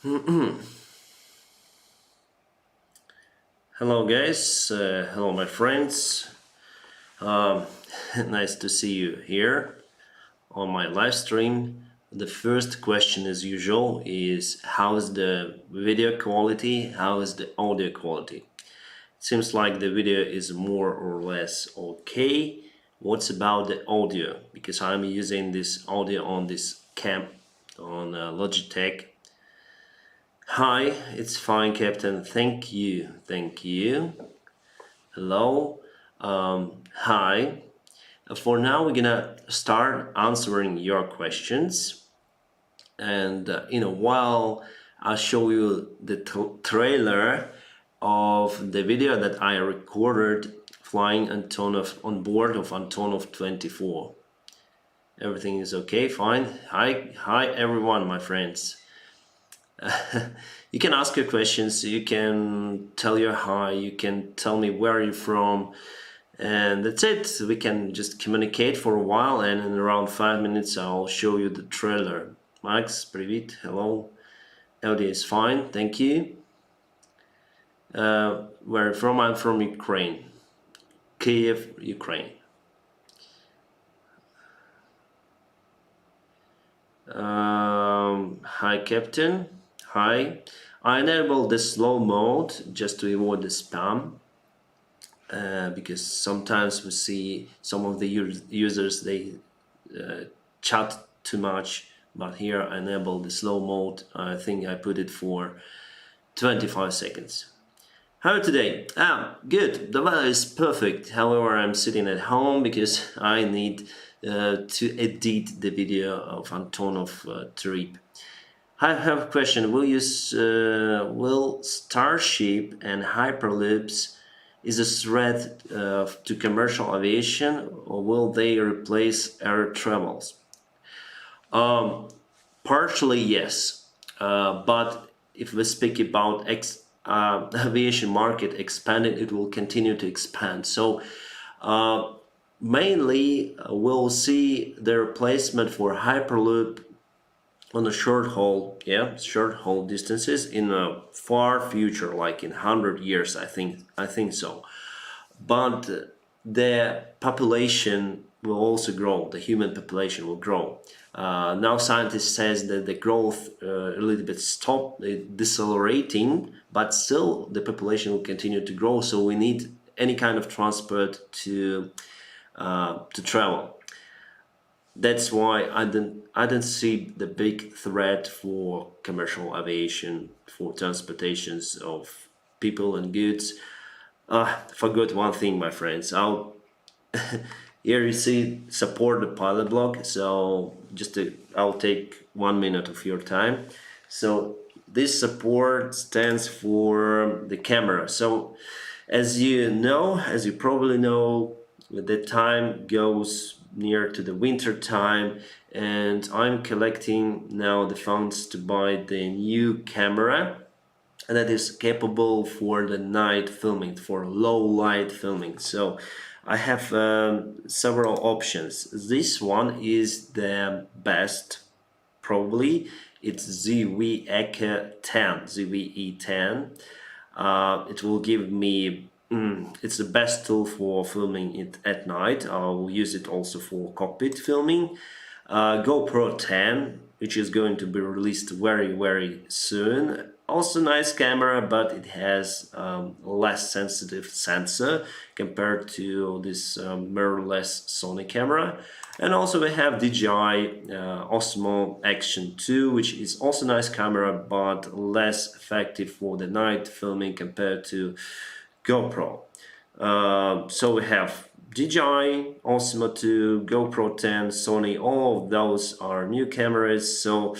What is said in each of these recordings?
Hello guys, hello my friends. Um, nice to see you here on my live stream. The first question as usual is how is the video quality, how is the audio quality? It seems like the video is more or less okay. What's about the audio? Because I'm using this audio on this cam on Logitech. Hi, it's fine, Captain. Thank you. Thank you. Hello. Hi. For now, we're gonna start answering your questions, and in a while, I'll show you the trailer of the video that I recorded flying Antonov on board of Antonov 24. Everything is okay, fine. Hi, everyone, my friends. You can ask your questions, you can tell your hi, you can tell me where you're from, and that's it. We can just communicate for a while, and in around 5 minutes I'll show you the trailer. Max, привет, hello. Audio is fine, thank you. Where from? I'm from Ukraine. Kiev, Ukraine. Hi, Captain. Hi. I enabled the slow mode just to avoid the spam. Because sometimes we see some of the users, they chat too much, but here I enable the slow mode. I think I put it for 25 seconds. How are you today? Good. The weather is perfect. However, I'm sitting at home because I need to edit the video of Antonov trip. I have a question. Will Starship and Hyperloops is a threat to commercial aviation, or will they replace air travels? Partially yes, but if we speak about aviation market expanding, it will continue to expand. So mainly we'll see the replacement for Hyperloop on the short haul distances in a far future, like in 100 years. I think so. But the population will also grow. The human population will grow. Now scientists says that the growth a little bit stopped, decelerating, but still the population will continue to grow. So we need any kind of transport to travel. That's why I don't see the big threat for commercial aviation, for transportations of people and goods. Forgot one thing, my friends. Here you see support the pilot blog. So I'll take 1 minute of your time. So this support stands for the camera. So as you probably know, the time goes near to the winter time, and I'm collecting now the funds to buy the new camera that is capable for the night filming, for low light filming. So I have several options. This one is the best, probably. It's ZVE10. It will give me it's the best tool for filming it at night. I'll use it also for cockpit filming. GoPro 10, which is going to be released very soon. Also nice camera, but it has less sensitive sensor compared to this mirrorless Sony camera. And also we have DJI Osmo Action 2, which is also nice camera, but less effective for the night filming compared to GoPro. So we have DJI, Osmo 2, GoPro 10, Sony, all of those are new cameras. So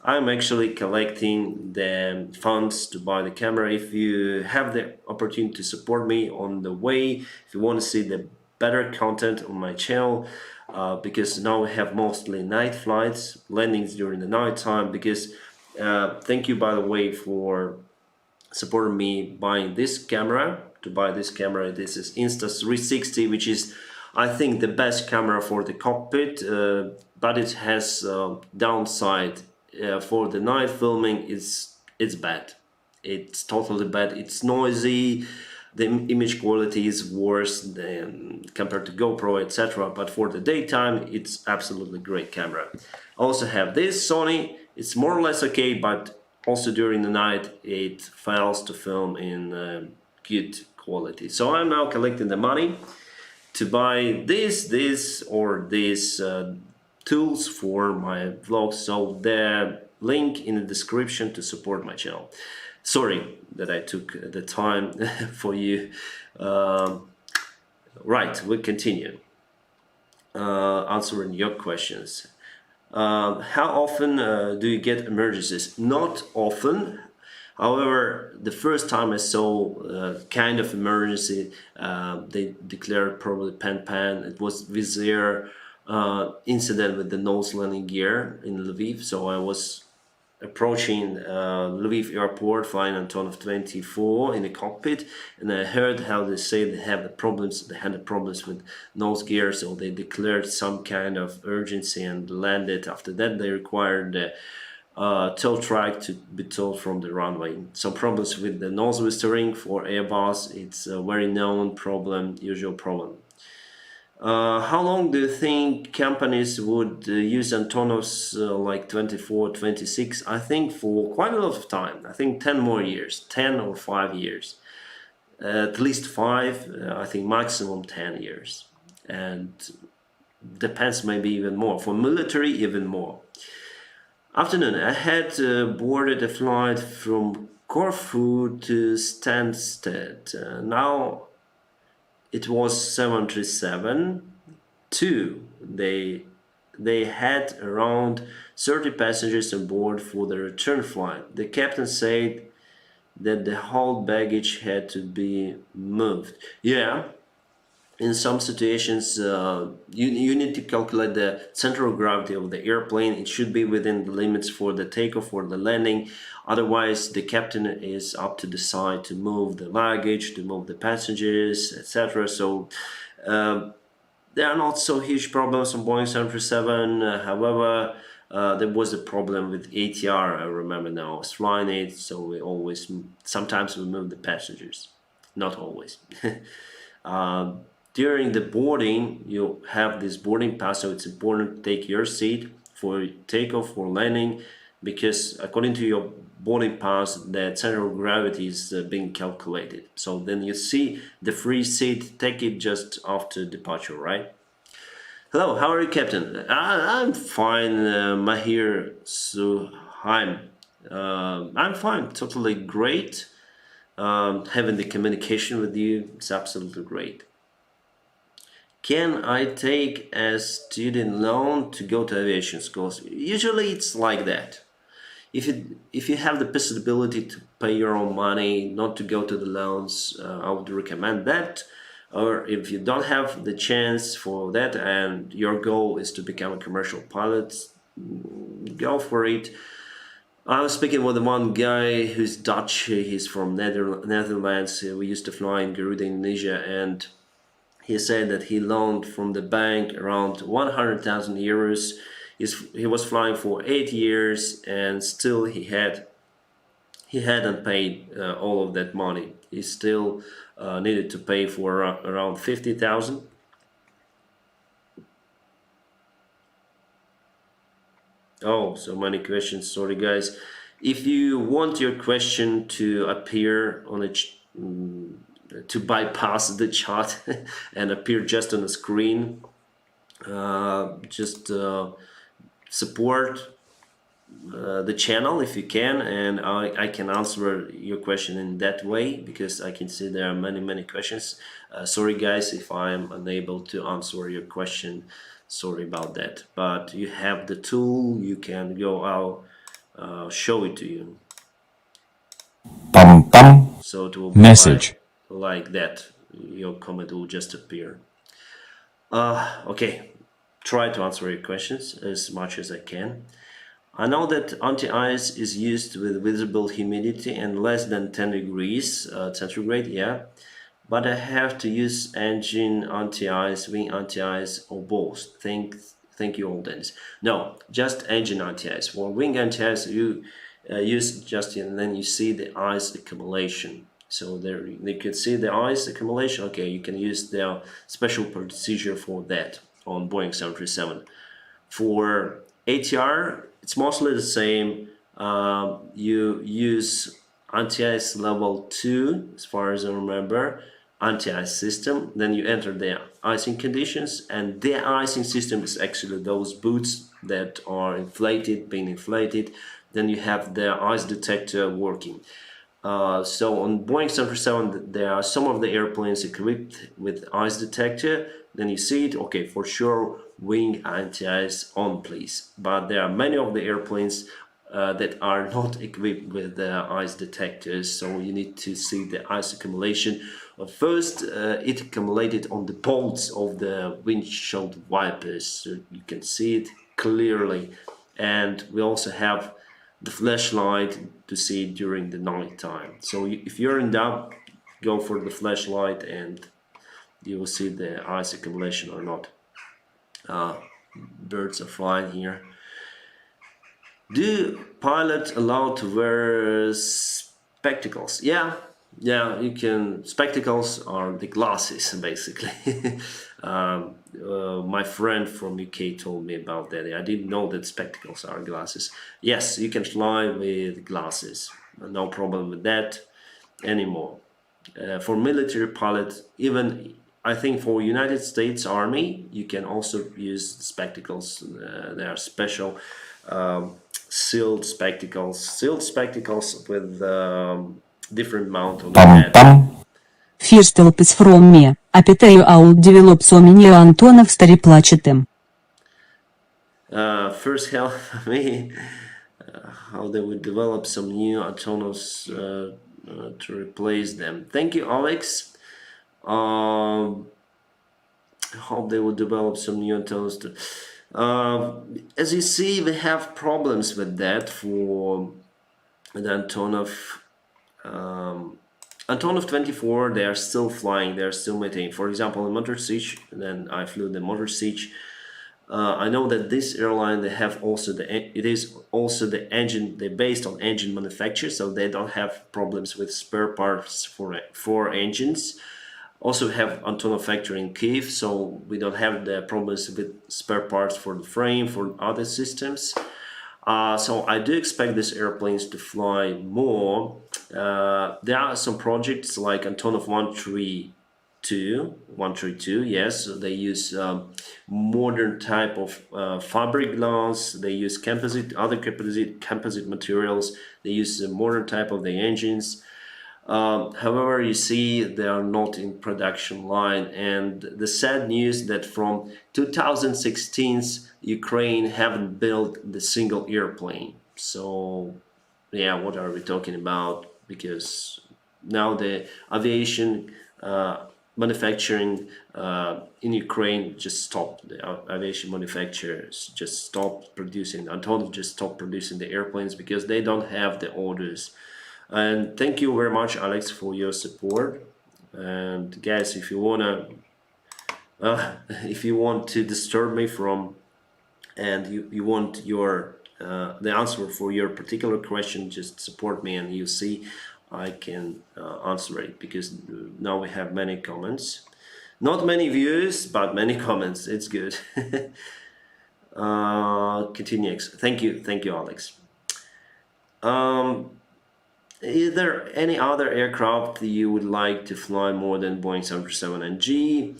I'm actually collecting the funds to buy the camera. If you have the opportunity to support me on the way, if you want to see the better content on my channel, because now we have mostly night flights, landings during the night time, because thank you, by the way, for supporting me buying this camera. To buy this camera, this is Insta360, which is, I think, the best camera for the cockpit, but it has downside. For the night filming, it's bad. It's totally bad. It's noisy. The image quality is worse than compared to GoPro, etc. But for the daytime, it's absolutely great camera. I also have this Sony. It's more or less okay, but also during the night it fails to film in good quality. So I'm now collecting the money to buy this or these tools for my vlogs. So the link in the description to support my channel. Sorry that I took the time for you. Right, we continue answering your questions. How often do you get emergencies? Not often. However, the first time I saw kind of emergency, they declared probably pan. It was with their incident with the nose landing gear in Lviv. So I was approaching Lviv airport, flying Antonov 24 in the cockpit, and I heard how they say they have the problems. They had the problems with nose gear, so they declared some kind of urgency and landed. After that, they required the tow track to be towed from the runway. Some problems with the nose restoring for Airbus. It's a very known problem, usual problem. How long do you think companies would use Antonos like 24, 26? I think for quite a lot of time. I think 10 more years, 10 or 5 years. At least 5, I think maximum 10 years. And depends, maybe even more. For military, even more. Afternoon, I had boarded a flight from Corfu to Stansted. Now it was 737 2. They had around 30 passengers on board for the return flight. The captain said that the whole baggage had to be moved. Yeah, in some situations you need to calculate the center of gravity of the airplane. It should be within the limits for the takeoff or the landing. Otherwise, the captain is up to decide to move the luggage, to move the passengers, etc. So there are not so huge problems on Boeing 737. However, there was a problem with ATR. I remember now I was flying it, so we always, sometimes we move the passengers, not always. During the boarding, you have this boarding pass, so it's important to take your seat for takeoff or landing, because according to your boarding pass, the center of gravity is being calculated. So then you see the free seat, take it just after departure, right? Hello, how are you, Captain? I'm fine, Mahir Suhaim. I'm fine, totally great. Having the communication with you, it's absolutely great. Can I take a student loan to go to aviation schools? Usually it's like that. If you have the possibility to pay your own money, not to go to the loans, I would recommend that. Or if you don't have the chance for that and your goal is to become a commercial pilot, go for it. I was speaking with one guy who's Dutch. He's from Netherlands. We used to fly in Garuda, Indonesia, and he said that he loaned from the bank around 100,000 euros. He was flying for 8 years, and still he hadn't paid all of that money. He still needed to pay for around 50,000. Oh, so many questions. Sorry, guys. If you want your question to appear on a to bypass the chat and appear just on the screen, just support the channel if you can, and I can answer your question in that way, because I can see there are many questions. Sorry guys if I'm unable to answer your question, sorry about that, but you have the tool, you can go out, show it to you. So it will be message like that, your comment will just appear. Okay, try to answer your questions as much as I can. I know that anti-ice is used with visible humidity and less than 10 degrees centigrade, yeah, but I have to use engine anti-ice, wing anti-ice, or both. Thank you all, Dennis. No, just engine anti-ice. For wing anti-ice, use just, and then you see the ice accumulation. So there you can see the ice accumulation. Okay, you can use the special procedure for that on Boeing 737. For ATR, it's mostly the same. You use anti-ice level 2, as far as I remember, anti-ice system. Then you enter the icing conditions, and the icing system is actually those boots that are inflated, being inflated. Then you have the ice detector working. So on Boeing 737, there are some of the airplanes equipped with ice detector. Then you see it, okay, for sure, wing anti-ice on, please. But there are many of the airplanes that are not equipped with the ice detectors, so you need to see the ice accumulation. First, it accumulated on the bolts of the windshield wipers, so you can see it clearly. And we also have the flashlight to see during the night time. So if you're in doubt, go for the flashlight and you will see the ice accumulation or not. Birds are flying here. Do pilots allowed to wear spectacles? Yeah, you can. Spectacles are the glasses, basically. My friend from UK told me about that. I didn't know that spectacles are glasses. Yes, you can fly with glasses. No problem with that anymore. For military pilots, even I think for United States Army, you can also use spectacles. They are special sealed spectacles with different mount on the head. First help is from me. Appetite out develop so many Antonov старі плачете. First help for me, how they would develop some new Antonos to replace them. Thank you, Alex. Hope they will develop some new Antonos to. As you see, we have problems with that for the Antonov. Antonov 24, they are still flying, they are still maintaining. For example, in Motor Siege, then I flew the Motor Siege. I know that this airline, they have also it is also the engine, they're based on engine manufacture, so they don't have problems with spare parts for engines. Also have Antonov factory in Kyiv, so we don't have the problems with spare parts for the frame, for other systems. So I do expect these airplanes to fly more. There are some projects like Antonov 132, yes, they use modern type of fabric glass, they use other composite materials, they use the modern type of the engines. However, you see they are not in production line, and the sad news that from 2016 Ukraine haven't built the single airplane. So yeah, what are we talking about? Because now the aviation manufacturing in Ukraine just stopped. The aviation manufacturers just stopped producing. Antonov just stopped producing the airplanes because they don't have the orders. And thank you very much, Alex, for your support. And guys, if you want to disturb me from, and you want your the answer for your particular question, just support me, and you see I can answer it, because now we have many comments, not many views, but many comments. It's good. Continue. Thank you, Alex. Is there any other aircraft you would like to fly more than Boeing 737NG?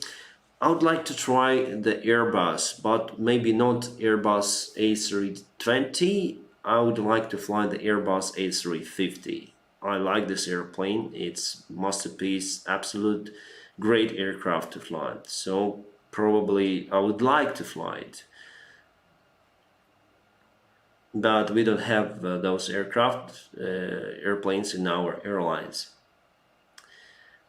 I would like to try the Airbus, but maybe not Airbus A320. I would like to fly the Airbus A350. I like this airplane. It's masterpiece, absolute great aircraft to fly. So probably I would like to fly it. But we don't have those airplanes in our airlines.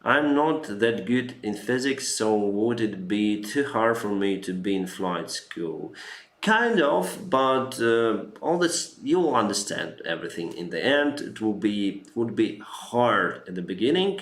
I'm not that good in physics, so would it be too hard for me to be in flight school? Kind of, but all this, you will understand everything in the end. It would be hard at the beginning,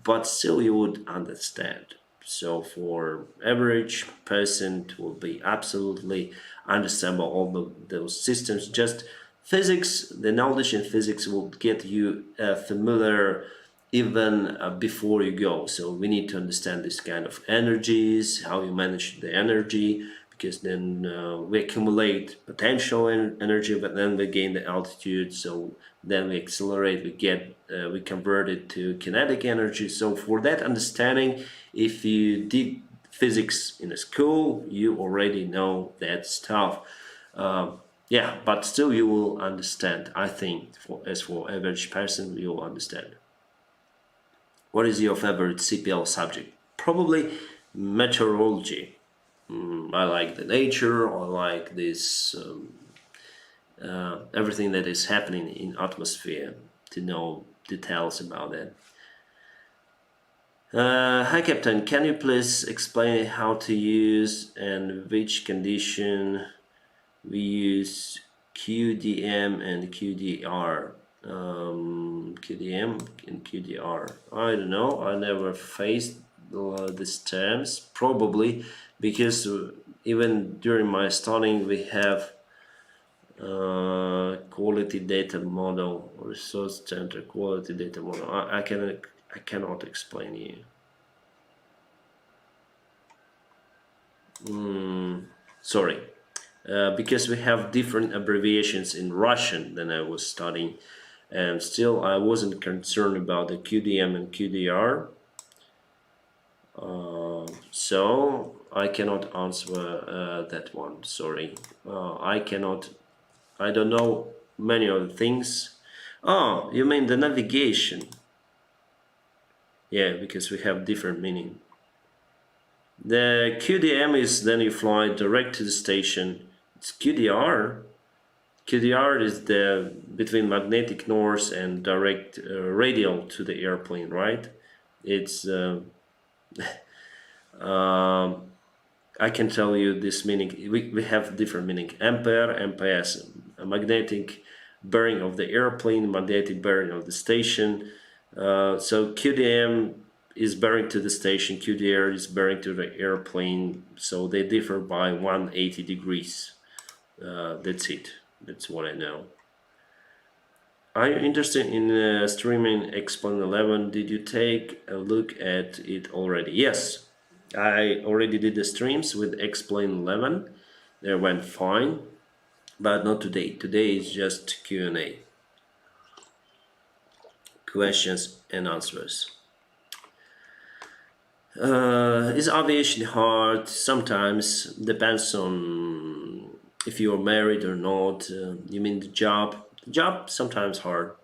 but still you would understand. So for average person, it will be absolutely understandable, all those systems. Just Physics, the knowledge in physics will get you familiar even before you go. So we need to understand this kind of energies, how you manage the energy, because then we accumulate potential energy, but then we gain the altitude. So then we accelerate, we convert it to kinetic energy. So for that understanding, if you did physics in a school, you already know that stuff. Yeah, but still you will understand. I think as for average person, you will understand. What is your favorite CPL subject? Probably meteorology. I like the nature. I like this everything that is happening in atmosphere, to know details about it. Hi Captain, can you please explain how to use and which condition we use QDM and QDR? QDM and QDR. I don't know. I never faced these terms. Probably because even during my studying we have quality data model, resource center quality data model. I cannot explain you. Sorry. Because we have different abbreviations in Russian than I was studying, and still I wasn't concerned about the QDM and QDR, so I cannot answer that one. Sorry, I don't know many of the things. Oh, you mean the navigation? Yeah, because we have different meaning. The QDM is then you fly direct to the station. It's QDR. QDR is the between magnetic north and direct radial to the airplane, right? It's I can tell you this meaning. We have different meaning. Ampere, MPS, a magnetic bearing of the airplane, magnetic bearing of the station. So QDM is bearing to the station, QDR is bearing to the airplane, so they differ by 180 degrees. That's it. That's what I know. Are you interested in streaming Explain 11? Did you take a look at it already? Yes, I already did the streams with Explain 11. They went fine, but not today. Today is just Q&A. Questions and answers. Is aviation hard? Sometimes. Depends on if you're married or not. You mean the job? The job sometimes hard.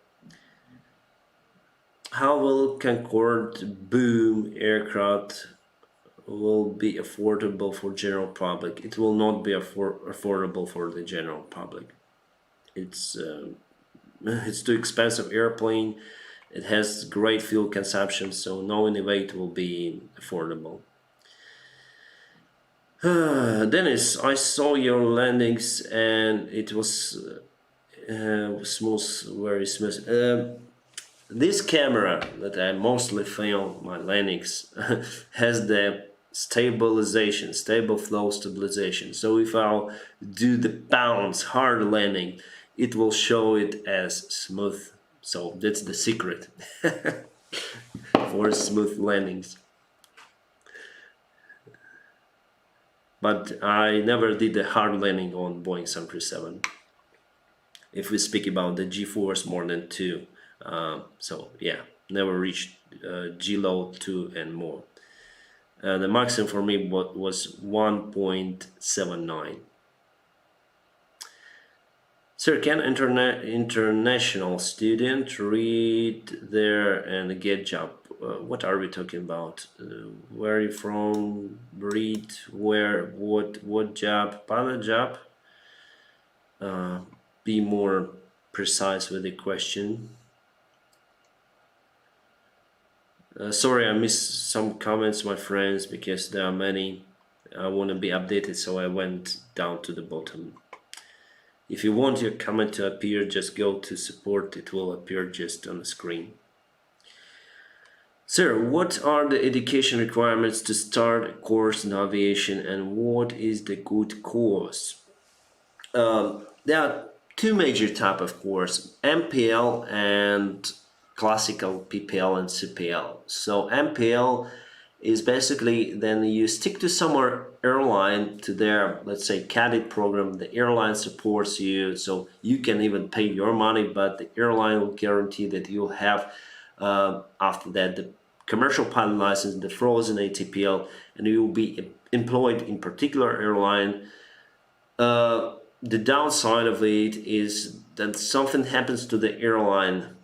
How will Concorde boom aircraft will be affordable for general public? It will not be affordable for the general public. It's too expensive airplane. It has great fuel consumption, so no innovate will be affordable. Dennis, I saw your landings and it was smooth, very smooth. This camera that I mostly film my landings has the stable flow stabilization. So if I'll do the bounce hard landing, it will show it as smooth. So that's the secret for smooth landings. But I never did a hard landing on Boeing 737. If we speak about the G-force more than 2. So yeah, never reached G-load 2 and more. The maximum for me was 1.79. Sir, can international student read there and get job? What are we talking about? Where are you from? Read where? What job? Pilot job? Be more precise with the question. Sorry, I missed some comments, my friends, because there are many. I want to be updated, so I went down to the bottom. If you want your comment to appear, just go to support. It will appear just on the screen. Sir, what are the education requirements to start a course in aviation, and what is the good course? There are two major type of course, MPL and classical PPL and CPL. So MPL is basically then you stick to some airline to their, let's say, cadet program. The airline supports you, so you can even pay your money, but the airline will guarantee that you'll have after that the commercial pilot license, the frozen ATPL, and you will be employed in particular airline. The downside of it is that something happens to the airline,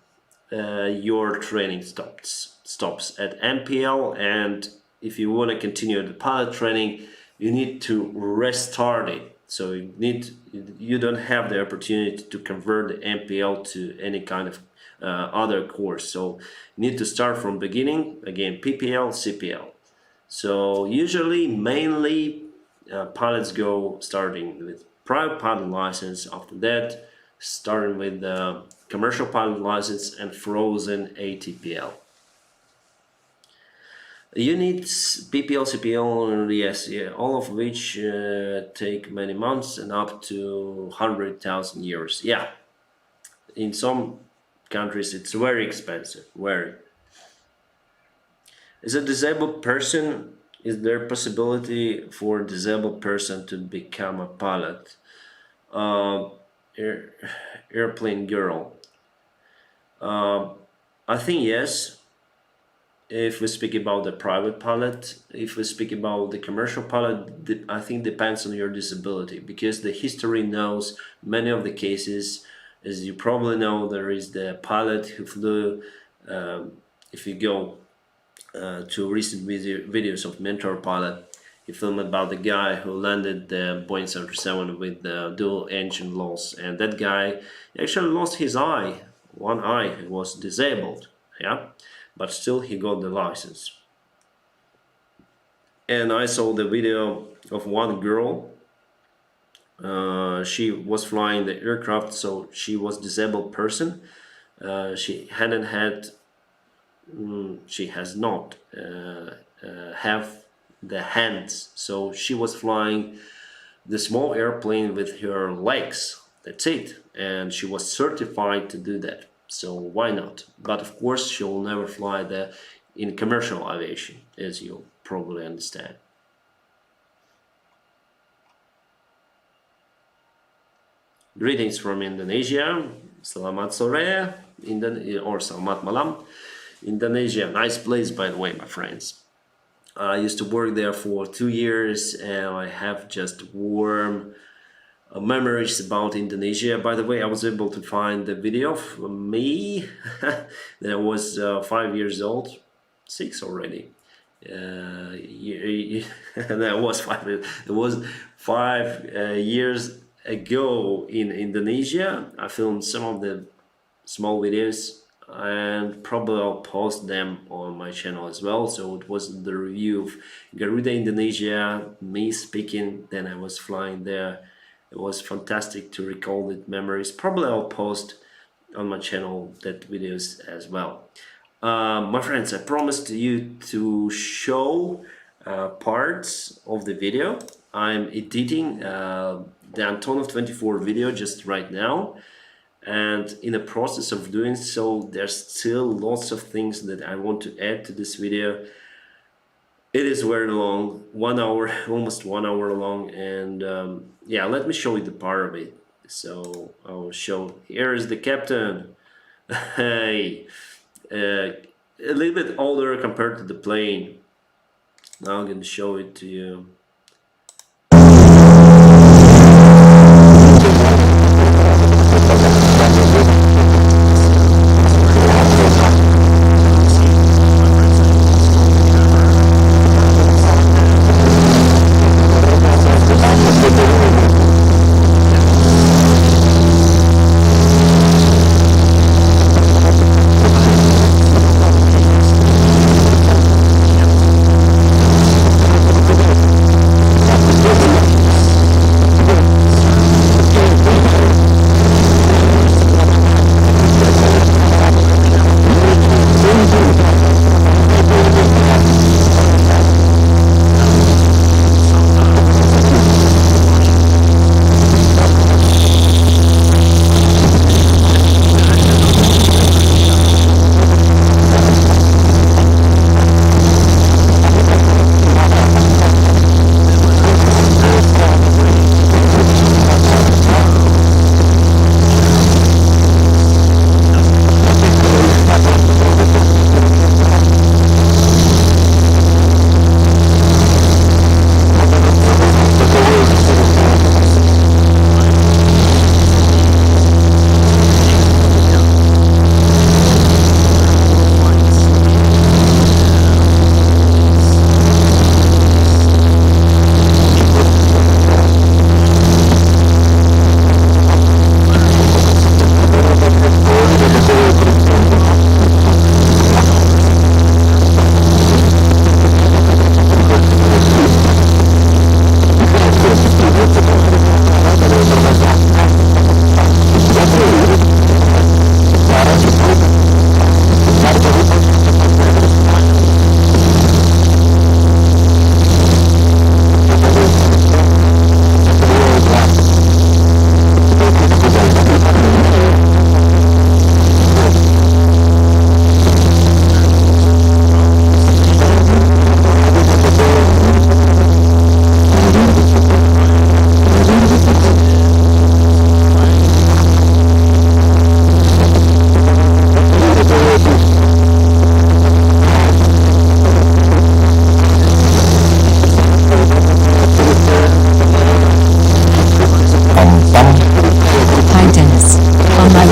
your training stops at MPL, and if you want to continue the pilot training, you need to restart it. So you don't have the opportunity to convert the MPL to any kind of other course. So you need to start from beginning again, PPL, CPL. So usually, mainly, pilots go starting with private pilot license. After that, starting with the commercial pilot license and frozen ATPL. You need PPL, CPL, yes, yeah, all of which take many months and up to 100,000 euros. Yeah, in some countries it's very expensive, very. As a disabled person, is there possibility for a disabled person to become a pilot? Airplane girl. I think yes. If we speak about the private pilot, if we speak about the commercial pilot, I think depends on your disability, because the history knows many of the cases. As you probably know, there is the pilot who flew, if you go to recent videos of Mentor Pilot, he filmed about the guy who landed the Boeing 737 with the dual engine loss, and that guy actually lost his eye, one eye. He was disabled, yeah, but still he got the license. And I saw the video of one girl. She was flying the aircraft, so she was disabled person. She has not have the hands, so she was flying the small airplane with her legs. That's it, and she was certified to do that. So why not? But of course, she will never fly in commercial aviation, as you probably understand. Greetings from Indonesia. Selamat sore, or selamat malam, Indonesia. Nice place, by the way, my friends. I used to work there for 2 years, and I have just warm memories about Indonesia. By the way, I was able to find the video of me that I was 5 years old, 6 already. That was 5 years. It was 5 years ago in Indonesia. I filmed some of the small videos, and probably I'll post them on my channel as well. So it was the review of Garuda Indonesia, me speaking, then I was flying there. It was fantastic to recall the memories. Probably I'll post on my channel that videos as well. My friends, I promised you to show parts of the video. I'm editing the Antonos 24 video just right now, and in the process of doing so, there's still lots of things that I want to add to this video. It is very long, 1 hour, almost 1 hour long, and yeah, let me show you the part of it. So I'll show, here is the captain. Hey, a little bit older compared to the plane. Now I'm going to show it to you.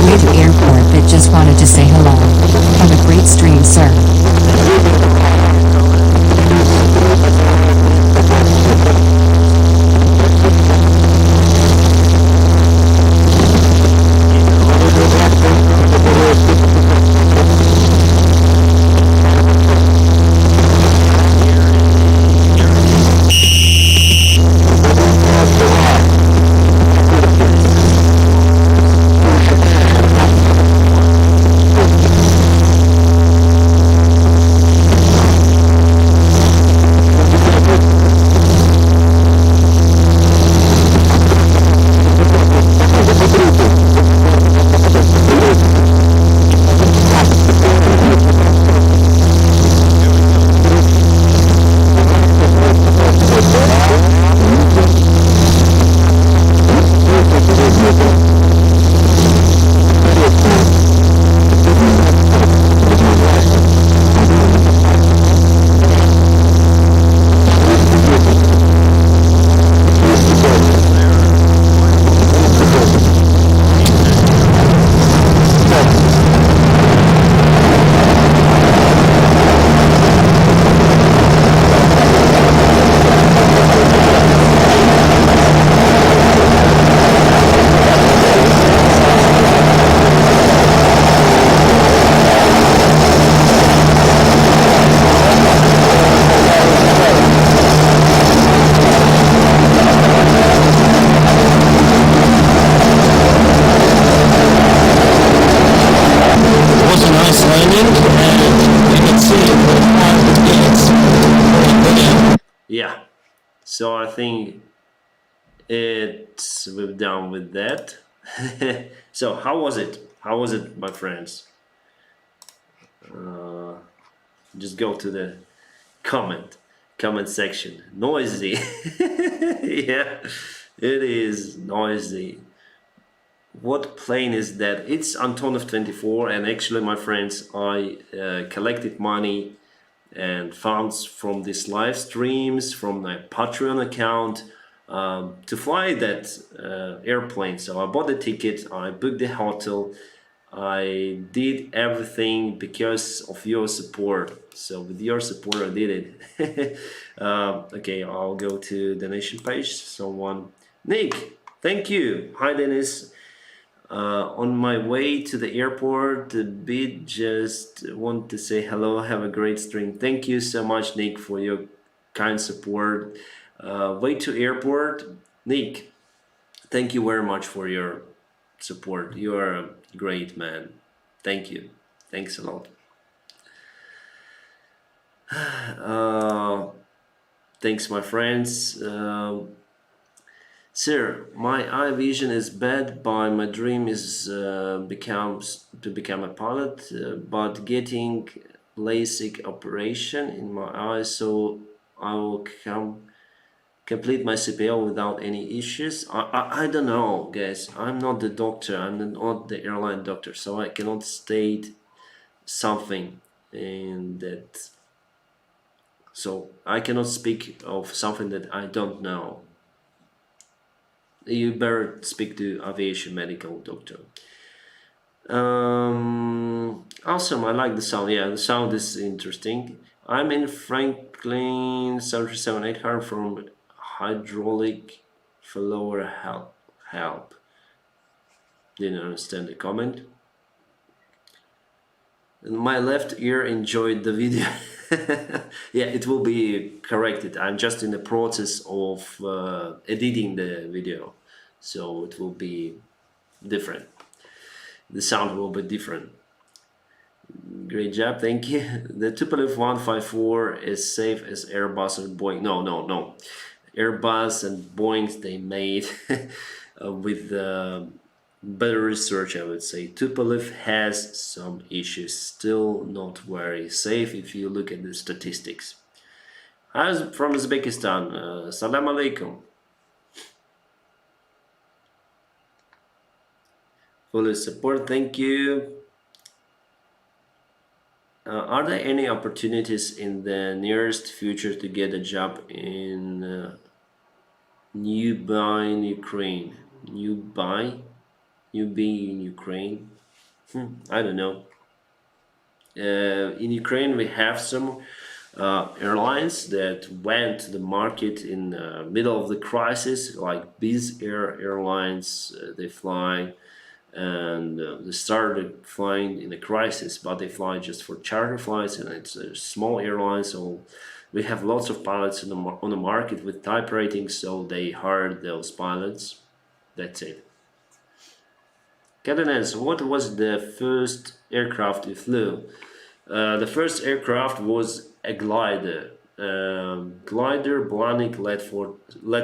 way to airport but just wanted to say hello. Have a great stream, sir. Yeah, so I think we're done with that. So how was it? How was it, my friends? Just go to the comment section. Noisy. Yeah, it is noisy. What plane is that? It's Antonov 24, and actually, my friends, I collected money and funds from these live streams, from my Patreon account, to fly that airplane. So I bought the ticket, I booked the hotel, I did everything because of your support. So with your support, I did it. Okay, I'll go to donation page. Someone, Nick, thank you. Hi, Dennis. On my way to the airport, a bit just want to say hello. Have a great stream. Thank you so much, Nick, for your kind support. Way to airport, Nick. Thank you very much for your support. You are a great man. Thank you. Thanks a lot. Thanks, my friends. Sir, my eye vision is bad, but my dream is to become a pilot. But getting LASIK operation in my eye, so I will complete my CPL without any issues. I don't know, guys. I'm not the doctor. I'm not the airline doctor, so I cannot state something in that. So I cannot speak of something that I don't know. You better speak to aviation medical doctor. Awesome, I like the sound. Yeah, the sound is interesting. I'm in Franklin 737-800 from hydraulic follower help. Didn't understand the comment. And my left ear enjoyed the video. Yeah, it will be corrected. I'm just in the process of editing the video, so it will be different. The sound will be different. Great job, thank you. The Tupolev 154 is safe as Airbus and Boeing. No. Airbus and Boeing, they made with better research, I would say. Tupolev has some issues, still not very safe if you look at the statistics. I'm from Uzbekistan. Salam alaikum. Full support, thank you. Are there any opportunities in the nearest future to get a job in Newby in Ukraine? Newby in Ukraine? I don't know. In Ukraine, we have some airlines that went to the market in the middle of the crisis, like Biz Airlines. They fly and they started flying in a crisis, but they fly just for charter flights, and it's a small airline, so we have lots of pilots on the market with type ratings, so they hired those pilots. That's it. Cadenas, what was the first aircraft you flew? The first aircraft was a glider, glider Blanik LED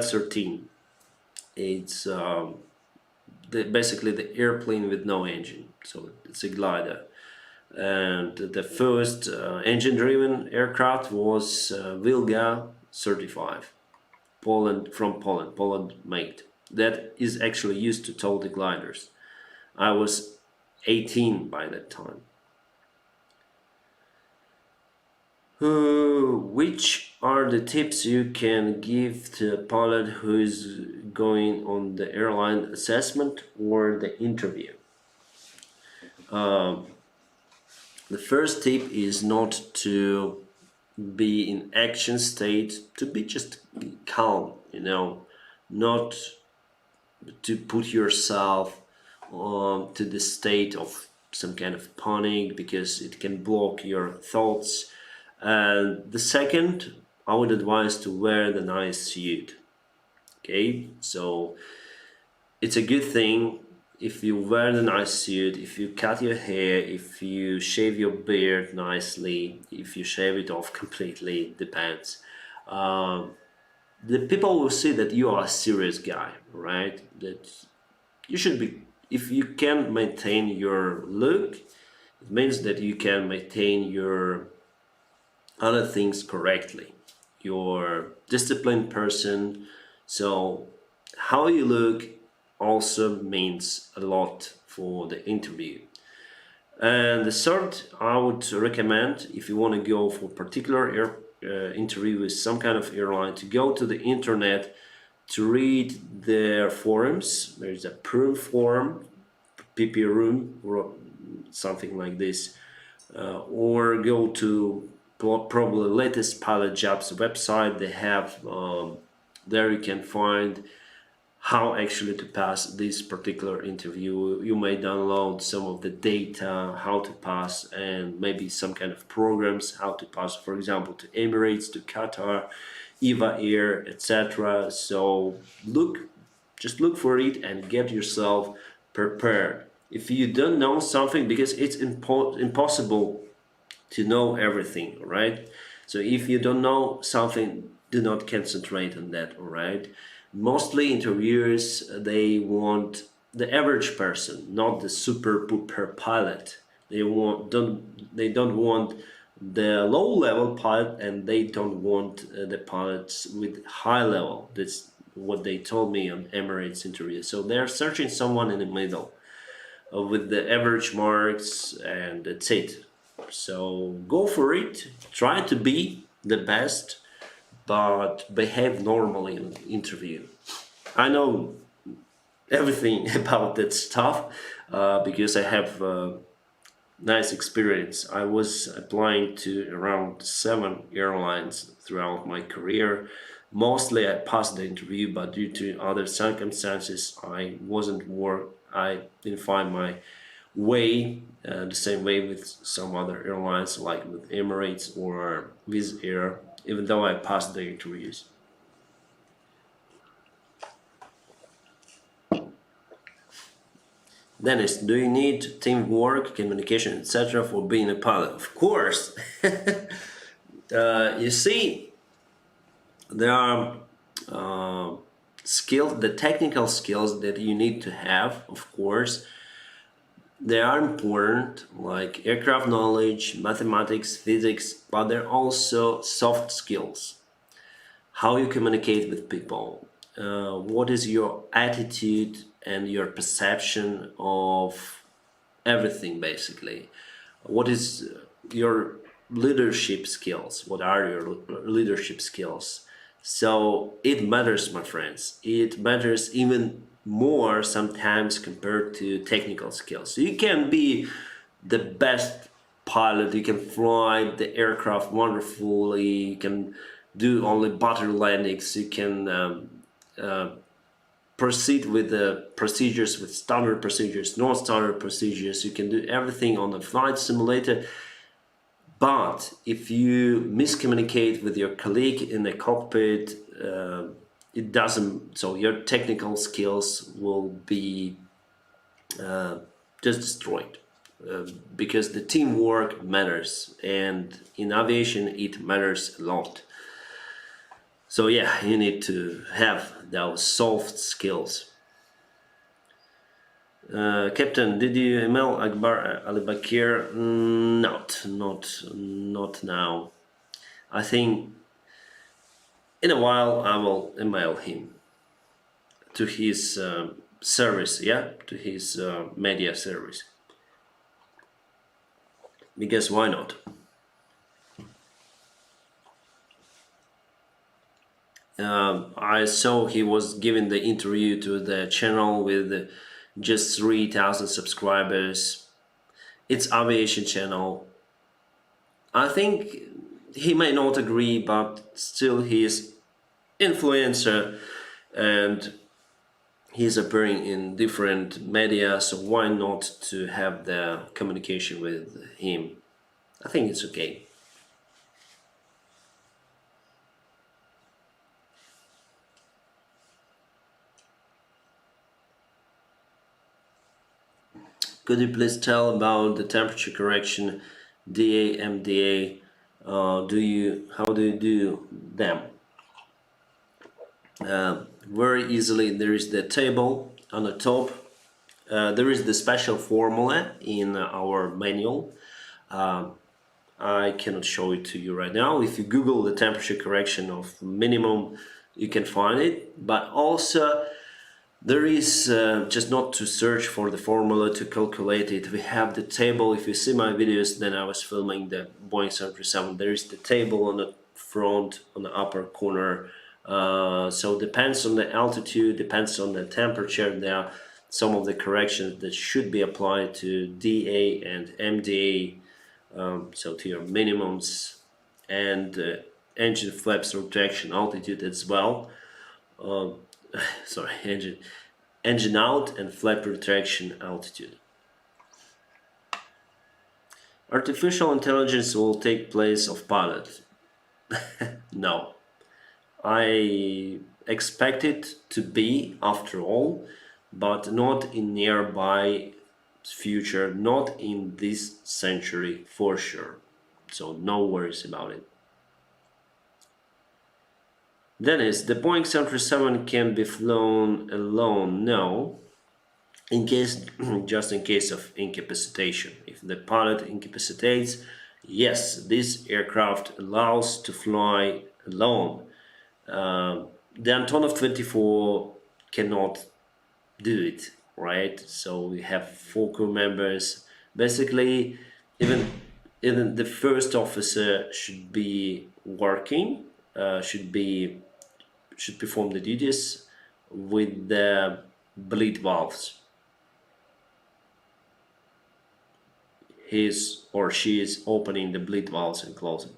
13. It's basically the airplane with no engine, so it's a glider. And the first engine-driven aircraft was Wilga 35, Poland made. That is actually used to tow the gliders. I was 18 by that time. Which are the tips you can give to a pilot who is going on the airline assessment or the interview? The first tip is not to be in action state, to be just calm, not to put yourself to the state of some kind of panic, because it can block your thoughts. And the second, I would advise to wear the nice suit. Okay, so it's a good thing if you wear the nice suit, if you cut your hair, if you shave your beard nicely, if you shave it off completely, depends. The people will see that you are a serious guy, right? That you should be. If you can maintain your look, it means that you can maintain your other things correctly. You're disciplined person, so how you look also means a lot for the interview. And the third, I would recommend, if you want to go for particular interview with some kind of airline, to go to the internet to read their forums. There's a Prum forum, PP room, or something like this, or go to probably latest pilot jobs website. They have there you can find how actually to pass this particular interview. You may download some of the data, how to pass, and maybe some kind of programs, how to pass, for example, to Emirates, to Qatar, Eva Air, etc. So just look for it and get yourself prepared. If you don't know something, because it's impossible to know everything, right? So if you don't know something, do not concentrate on that, all right? Mostly interviewers, they want the average person, not the super pooper pilot. They don't want the low level pilot, and they don't want the pilots with high level. That's what they told me on Emirates interview. So they're searching someone in the middle with the average marks, and that's it. So go for it. Try to be the best, but behave normally in the interview. I know everything about that stuff because I have nice experience. I was applying to around 7 airlines throughout my career. Mostly I passed the interview, but due to other circumstances, I didn't find my way the same way with some other airlines, like with Emirates or Wizz Air, even though I passed the interviews. Dennis, do you need teamwork, communication, etc. for being a pilot? Of course. You see, there are skills, the technical skills that you need to have, of course. They are important, like aircraft knowledge, mathematics, physics, but they're also soft skills. How you communicate with people, what is your attitude and your perception of everything, basically. What is your leadership skills? What are your leadership skills? So it matters, my friends. It matters even more sometimes compared to technical skills. So you can be the best pilot, you can fly the aircraft wonderfully, you can do only butter landings, you can proceed with the procedures, with standard procedures, non-standard procedures, you can do everything on the flight simulator. But if you miscommunicate with your colleague in the cockpit, it doesn't, so your technical skills will be just destroyed. Because the teamwork matters, and in aviation it matters a lot. So yeah, you need to have those soft skills. Captain, did you email Akbar Ali Bakir? Not now. I think in a while I will email him to his service, yeah, to his media service. Because why not? I saw he was giving the interview to the channel with just 3,000 subscribers. It's Aviation channel. I think he may not agree, but still he is influencer and he's appearing in different media, so why not to have the communication with him? I think it's okay. Could you please tell about the temperature correction, DA, MDA? How do you do them? Very easily. There is the table on the top. There is the special formula in our manual. I cannot show it to you right now. If you Google the temperature correction of minimum, you can find it. But also there is just not to search for the formula to calculate it. We have the table. If you see my videos, then I was filming the Boeing 737. There is the table on the front, on the upper corner. So depends on the altitude, depends on the temperature. There are some of the corrections that should be applied to DA and MDA, so to your minimums, and engine flaps retraction altitude as well. Sorry, engine out and flap retraction altitude. Artificial intelligence will take place of pilot. No. I expect it to be, after all, but not in nearby future, not in this century for sure. So no worries about it. Dennis, the Boeing 737 can be flown alone. No, in case, just in case of incapacitation. If the pilot incapacitates, yes, this aircraft allows to fly alone. The Antonov 24 cannot do it, right? So we have 4 crew members. Basically, even the first officer should be working, should perform the duties with the bleed valves. His or she is opening the bleed valves and closing.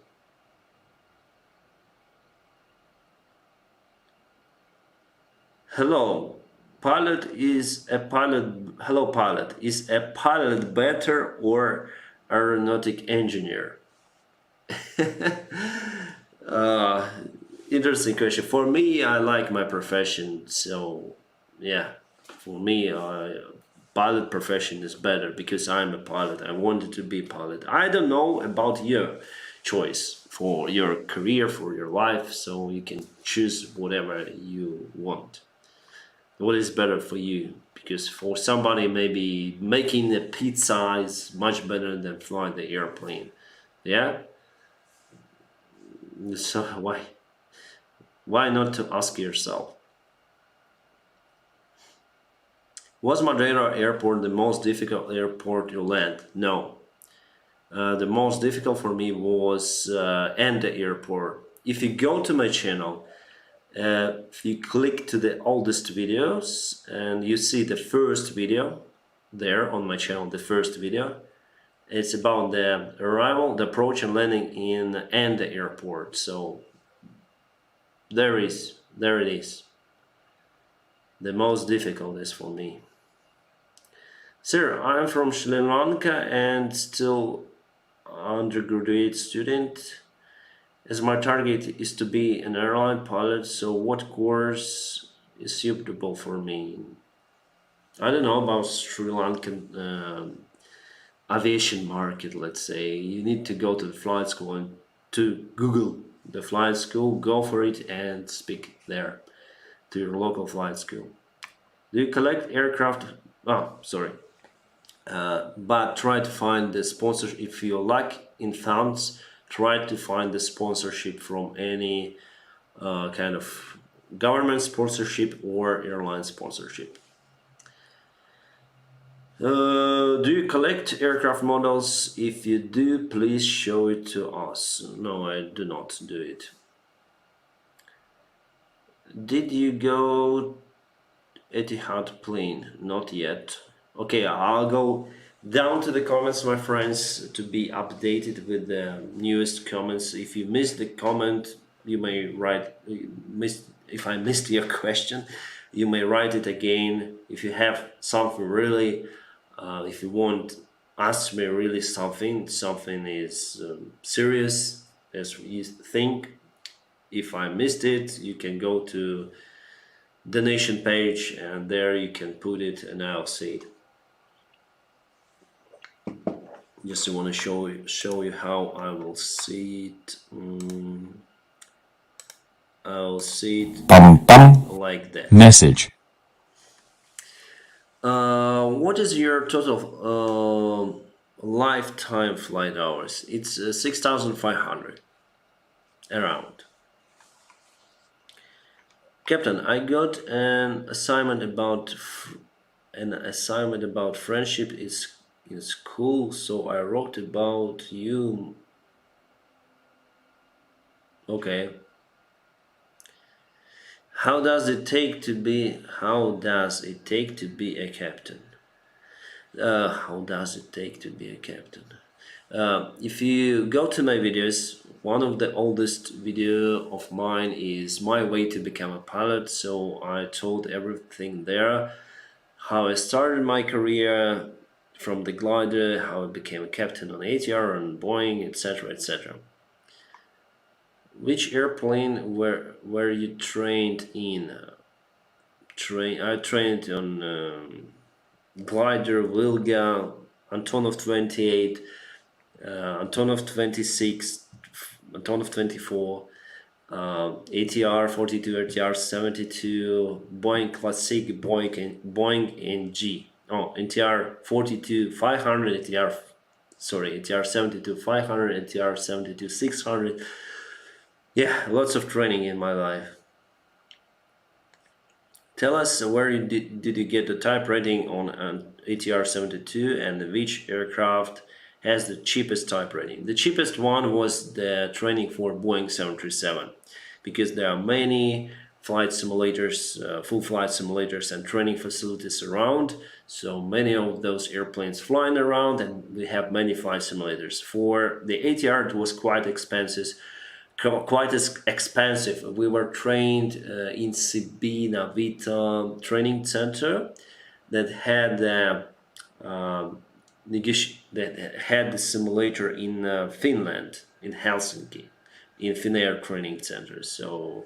Hello, pilot is a pilot. Hello, pilot. Is a pilot better or aeronautic engineer? Interesting question. For me, I like my profession, so yeah. For me, pilot profession is better because I'm a pilot. I wanted to be a pilot. I don't know about your choice for your career, for your life, so you can choose whatever you want. What is better for you? Because for somebody, maybe making a pizza is much better than flying the airplane. Yeah. So why not to ask yourself? Was Madrera airport the most difficult airport to land? No. The most difficult for me was Ende airport. If you go to my channel, If you click to the oldest videos and you see the first video there on my channel, the first video, it's about the arrival, the approach and landing in and the airport. So there it is. The most difficult is for me. Sir, I'm from Sri Lanka and still undergraduate student. As my target is to be an airline pilot, so what course is suitable for me? I don't know about Sri Lankan aviation market, let's say. You need to go to the flight school and to Google the flight school, go for it and speak there to your local flight school. Do you collect aircraft? Oh, sorry. But try to find the sponsor. If you lack in funds, try to find the sponsorship from any kind of government sponsorship or airline sponsorship. Do you collect aircraft models? If you do, please show it to us. No, I do not do it. Did you go Etihad plane? Not yet. Okay, I'll go down to the comments, my friends, to be updated with the newest comments. If you missed the comment, you may write. If I missed your question, you may write it again. If you have something really, if you want ask me really something is serious as you think. If I missed it, you can go to donation page and there you can put it and I'll see it. Just want to show you how I will see it. I'll see it like that. Message. What is your total lifetime flight hours? It's 6,500 around. Captain, I got an assignment about friendship in school, so I wrote about you. Okay. How does it take to be a captain? How does it take to be a captain? If you go to my videos, one of the oldest video of mine is my way to become a pilot. So I told everything there, how I started my career from the glider, how I became a captain on ATR and Boeing, etc., etc. Which airplane were you trained in? I trained on glider, Wilga, Antonov 28, Antonov 26, Antonov 24, ATR 42, ATR 72, Boeing Classic, Boeing NG. Oh, ATR 42 500, ATR 72 500, ATR 72 600. Yeah, lots of training in my life. Tell us where did you get the type rating on ATR 72 and which aircraft has the cheapest type rating. The cheapest one was the training for Boeing 737 because there are many flight simulators, full flight simulators and training facilities around. So many of those airplanes flying around and we have many flight simulators. For the ATR it was quite expensive. We were trained in Sibina Vita training center that had the simulator in Finland, in Helsinki, in Finnair training center. So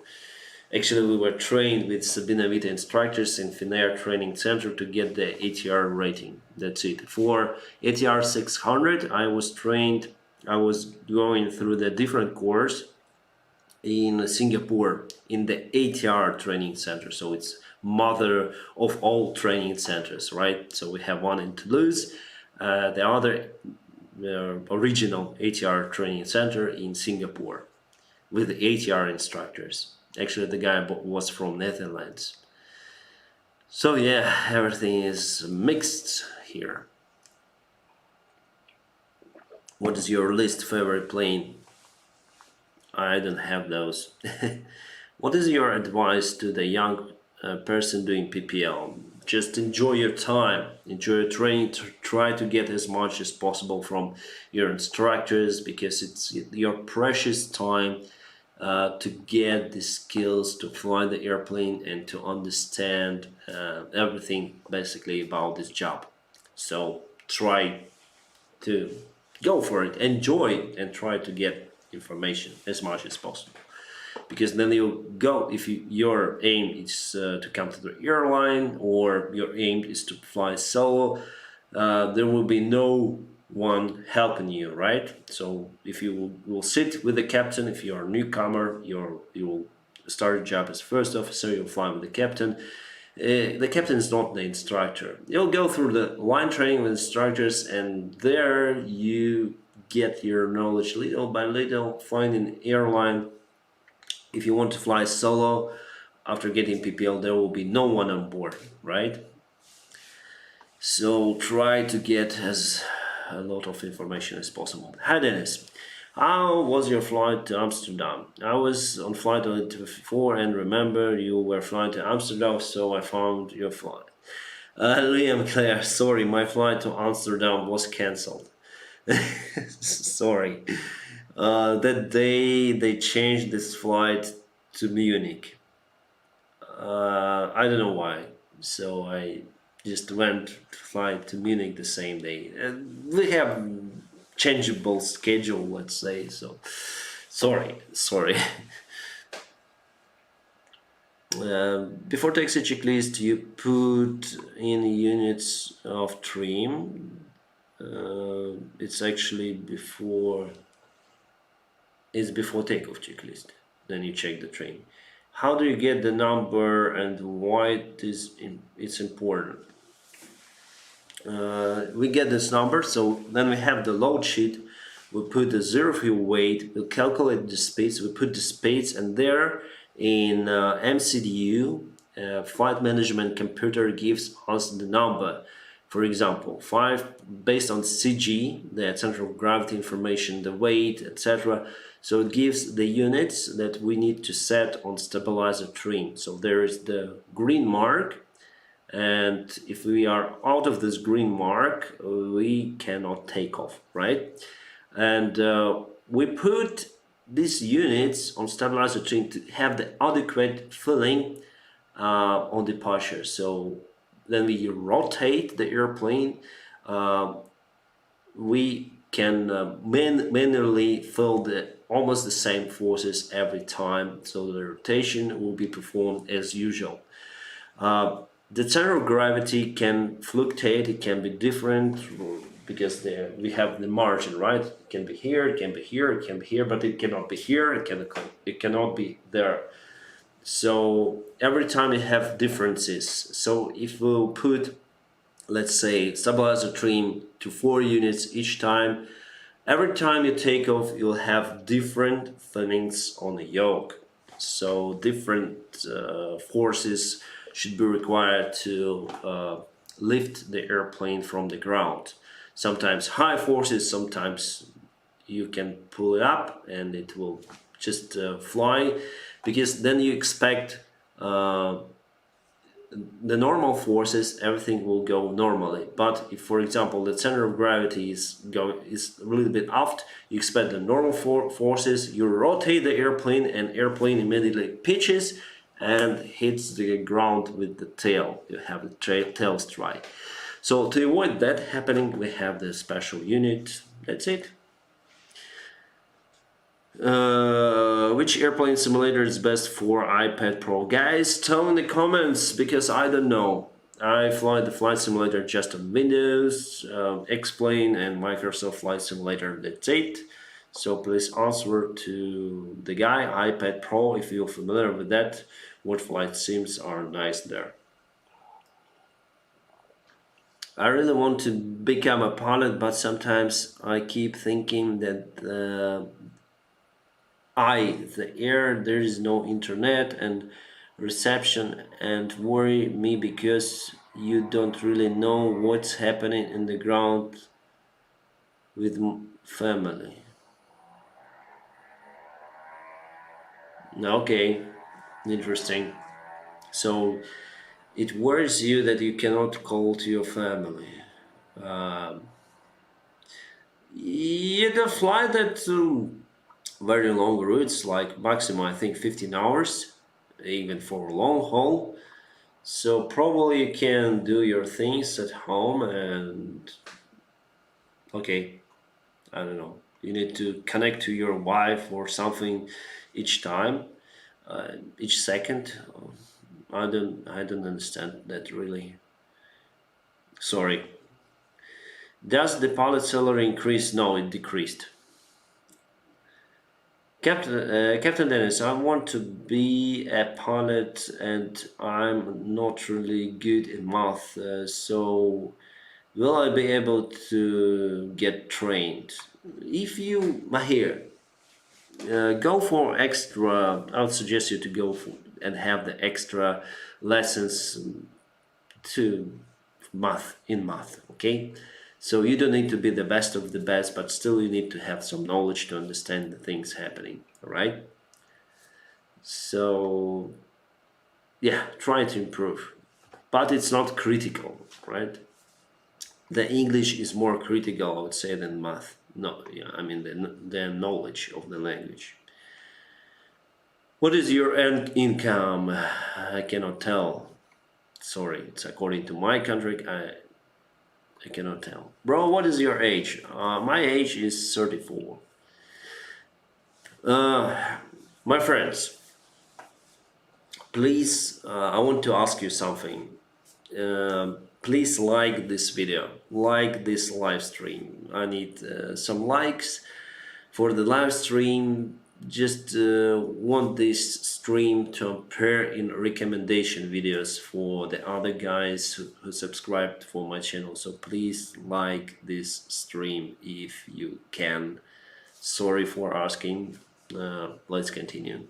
actually we were trained with Sabina Vita instructors in Finnair training center to get the ATR rating. That's it. For ATR 600 I was going through the different course in Singapore in the ATR training center. So it's mother of all training centers, right? So we have one in Toulouse, the other original ATR training center in Singapore with the ATR instructors. Actually, the guy was from Netherlands. So yeah, everything is mixed here. What is your least favorite plane? I don't have those. What is your advice to the young person doing PPL? Just enjoy your time, enjoy your training, try to get as much as possible from your instructors because it's your precious time to get the skills to fly the airplane and to understand everything basically about this job. So try to go for it, enjoy it, and try to get information as much as possible. Because then you go, if your aim is to come to the airline or your aim is to fly solo, there will be no one helping you, right? So if you will sit with the captain, if you're a newcomer, you will start your job as first officer, you'll fly with the captain. The captain is not the instructor. You'll go through the line training with instructors, and there you get your knowledge little by little. Flying an airline, if you want to fly solo after getting PPL, there will be no one on board, right? So try to get as a lot of information as possible. Hi Dennis, how was your flight to Amsterdam? I was on flight 24 and remember you were flying to Amsterdam, so I found your flight. Liam Claire, sorry, my flight to Amsterdam was cancelled. Sorry. That day they changed this flight to Munich. I don't know why. So I just went to fly to Munich the same day. And we have changeable schedule, let's say. So sorry. Before taxi checklist, you put in units of trim. It's actually before. It's before takeoff checklist. Then you check the trim. How do you get the number and why it's important? We get this number, so then we have the load sheet. We put the zero fuel weight, we calculate the speeds, we put the speeds, and there in MCDU, flight management computer gives us the number. For example, 5 based on CG, the center of gravity information, the weight, etc. So it gives the units that we need to set on stabilizer trim. So there is the green mark, and if we are out of this green mark, we cannot take off, right? And we put these units on stabilizer trim to have the adequate filling on departure. So then we rotate the airplane, we can manually fill almost the same forces every time, so the rotation will be performed as usual. The center of gravity can fluctuate, it can be different because we have the margin, right? It can be here, it can be here, it can be here, but it cannot be here, it cannot be there. So every time you have differences. So if we'll put, let's say, stabilizer trim to 4 units each time, every time you take off, you'll have different fittings on the yoke. So different forces should be required to lift the airplane from the ground. Sometimes high forces, sometimes you can pull it up and it will just fly, because then you expect the normal forces, everything will go normally. But if, for example, the center of gravity is a little bit aft, you expect the normal forces, you rotate the airplane and airplane immediately pitches and hits the ground with the tail. You have the tail strike. So to avoid that happening, we have the special unit. That's it. Which airplane simulator is best for iPad Pro? Guys, tell in the comments, because I don't know. I fly the flight simulator just on Windows, X-Plane and Microsoft Flight Simulator, that's it. So please answer to the guy, iPad Pro, if you're familiar with that, what flight sims are nice there. I really want to become a pilot, but sometimes I keep thinking that the air, there is no internet and reception, and worry me because you don't really know what's happening in the ground with family. Okay, Interesting. So it worries you that you cannot call to your family. Um, you can fly that very long routes, like maximum I think 15 hours, even for long haul. So probably you can do your things at home and okay, I don't know. You need to connect to your wife or something each time, each second. I don't understand that really. Sorry. Does the pilot salary increase? No, it decreased. Captain Dennis, I want to be a pilot and I'm not really good in math. So, will I be able to get trained? If you, Mahir, go for extra, I would suggest you to go for and have the extra lessons to math, okay? So you don't need to be the best of the best, but still you need to have some knowledge to understand the things happening, all right? So yeah, try to improve, but it's not critical, right? The English is more critical, I would say, than math. No, yeah, I mean the knowledge of the language. What is your earned income? I cannot tell. Sorry, it's according to my country. I cannot tell. Bro, what is your age? My age is 34. My friends, please, I want to ask you something. Please like this video, like this live stream. I need some likes for the live stream. Just want this stream to appear in recommendation videos for the other guys who subscribed for my channel. So please like this stream if you can. Sorry for asking. Let's continue.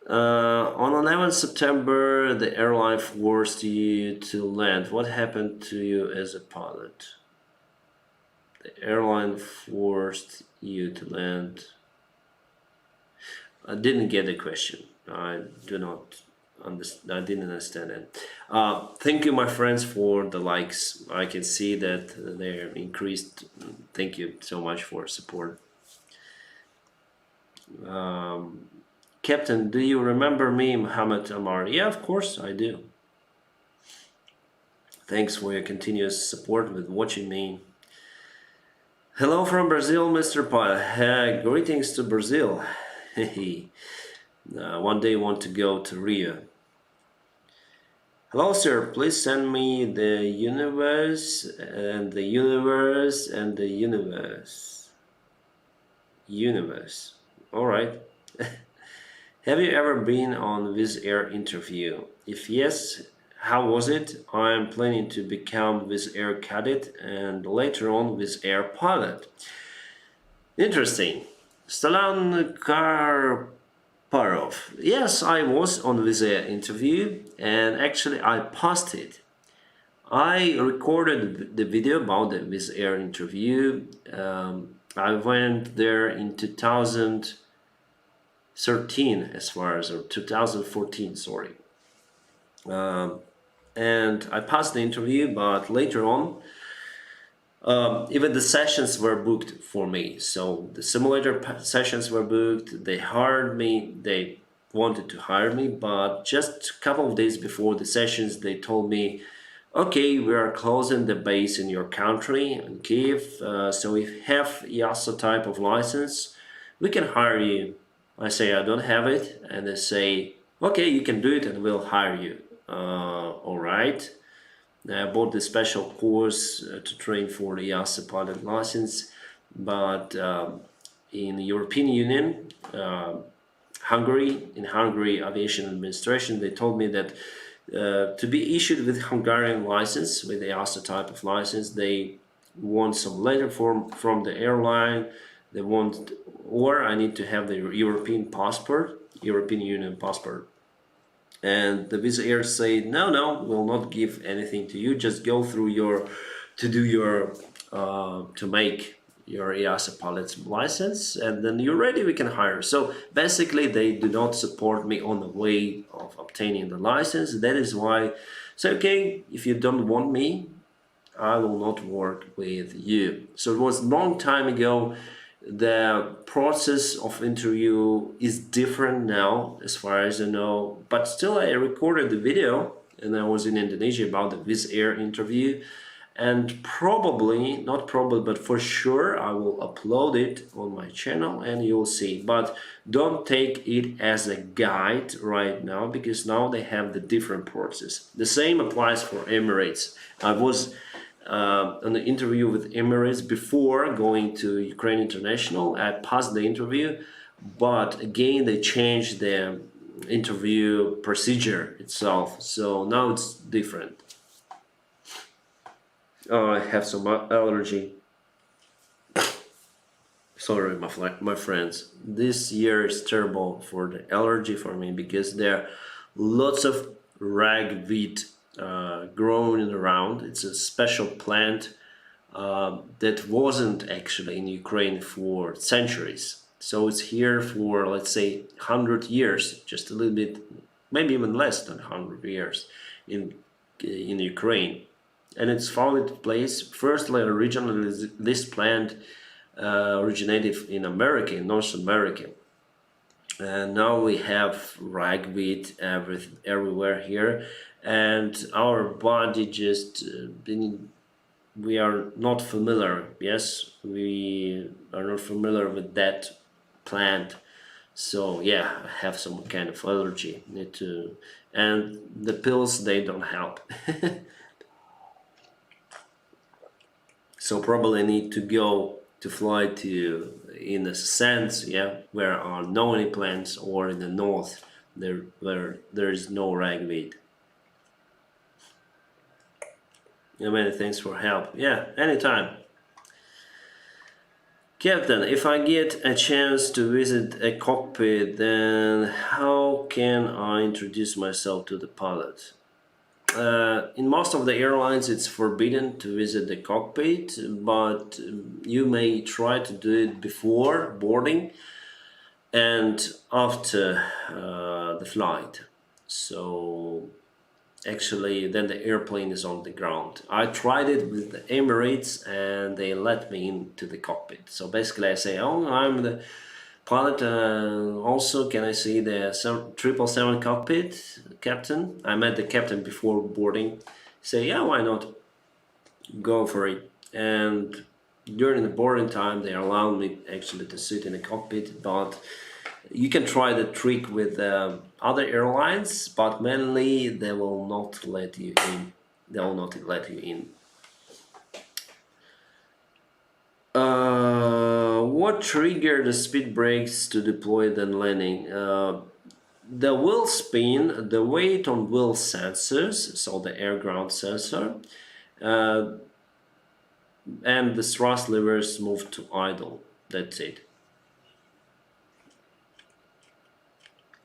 On 11 September, the airline forced you to land. What happened to you as a pilot? The airline forced you to land. I didn't get the question. I do not understand. I didn't understand it. Thank you, my friends, for the likes. I can see that they're increased. Thank you so much for support. Captain, do you remember me, Mohammed Amar? Yeah, of course I do. Thanks for your continuous support with watching me. Hello from Brazil, Mr. Pilot. Greetings to Brazil. One day want to go to Rio. Hello, sir. Please send me the universe and the universe and the universe. Universe. All right. Have you ever been on Wizz Air interview? If yes, how was it? I am planning to become Wizz Air cadet and later on Wizz Air pilot. Interesting. Stalan Karparov. Yes, I was on Wizz Air interview and actually I passed it. I recorded the video about the Wizz Air interview. I went there in 2013 as far as, or 2014, sorry. And I passed the interview, but later on, even the sessions were booked for me. So the simulator sessions were booked. They hired me. They wanted to hire me, but just a couple of days before the sessions, they told me, okay, we are closing the base in your country, in Kiev. So if you have Yasa type of license, we can hire you. I say I don't have it, and they say, okay, you can do it, and we'll hire you. All right. I bought the special course to train for the Yasa pilot license, but in the European Union, in Hungary Aviation Administration, they told me that to be issued with Hungarian license, with the Yasa type of license, they want some letter from the airline. They want, or I need to have the European passport, European Union passport. And the Wizz Air said, no, we'll not give anything to you. Just go through to make your Yasa pilot's license, and then you're ready, we can hire. So basically, they do not support me on the way of obtaining the license. That is why, say, okay, if you don't want me, I will not work with you. So it was a long time ago. The process of interview is different now, as far as I know. But still, I recorded the video, and I was in Indonesia about the Wizz Air interview. And probably, not probably, but for sure, I will upload it on my channel and you'll see. But don't take it as a guide right now, because now they have the different process. The same applies for Emirates. I was on the interview with Emirates before going to Ukraine International. I passed the interview, but again, they changed the interview procedure itself. So now it's different. Oh, I have some allergy. Sorry, my friends. This year is terrible for the allergy for me, because there are lots of ragweed growing around. It's a special plant that wasn't actually in Ukraine for centuries. So it's here for, let's say, 100 years, just a little bit, maybe even less than 100 years in Ukraine. And it's found its place. Firstly, originally, this plant originated in America, in North America. And now we have ragweed everywhere here. And our body just, we are not familiar. Yes, we are not familiar with that plant. So yeah, I have some kind of allergy. Need to, and the pills, they don't help. So probably need to go to fly to, in a sense, yeah, where are no any plants, or in the north, there where there is no ragweed. Yeah, many thanks for help. Yeah, anytime. Captain, if I get a chance to visit a cockpit, then how can I introduce myself to the pilot? In most of the airlines, it's forbidden to visit the cockpit, but you may try to do it before boarding and after the flight. So actually, then the airplane is on the ground. I tried it with the Emirates, and they let me into the cockpit. So basically, I say, "Oh, I'm the pilot, also, can I see the 777 cockpit, captain?" I met the captain before boarding. Say, yeah, why not? Go for it. And during the boarding time, they allowed me actually to sit in the cockpit. But you can try the trick with other airlines, but mainly they will not let you in. They will not let you in. What triggered the speed brakes to deploy then landing? The wheel spin, the weight on wheel sensors, so the air ground sensor, uh, and the thrust levers move to idle. That's it.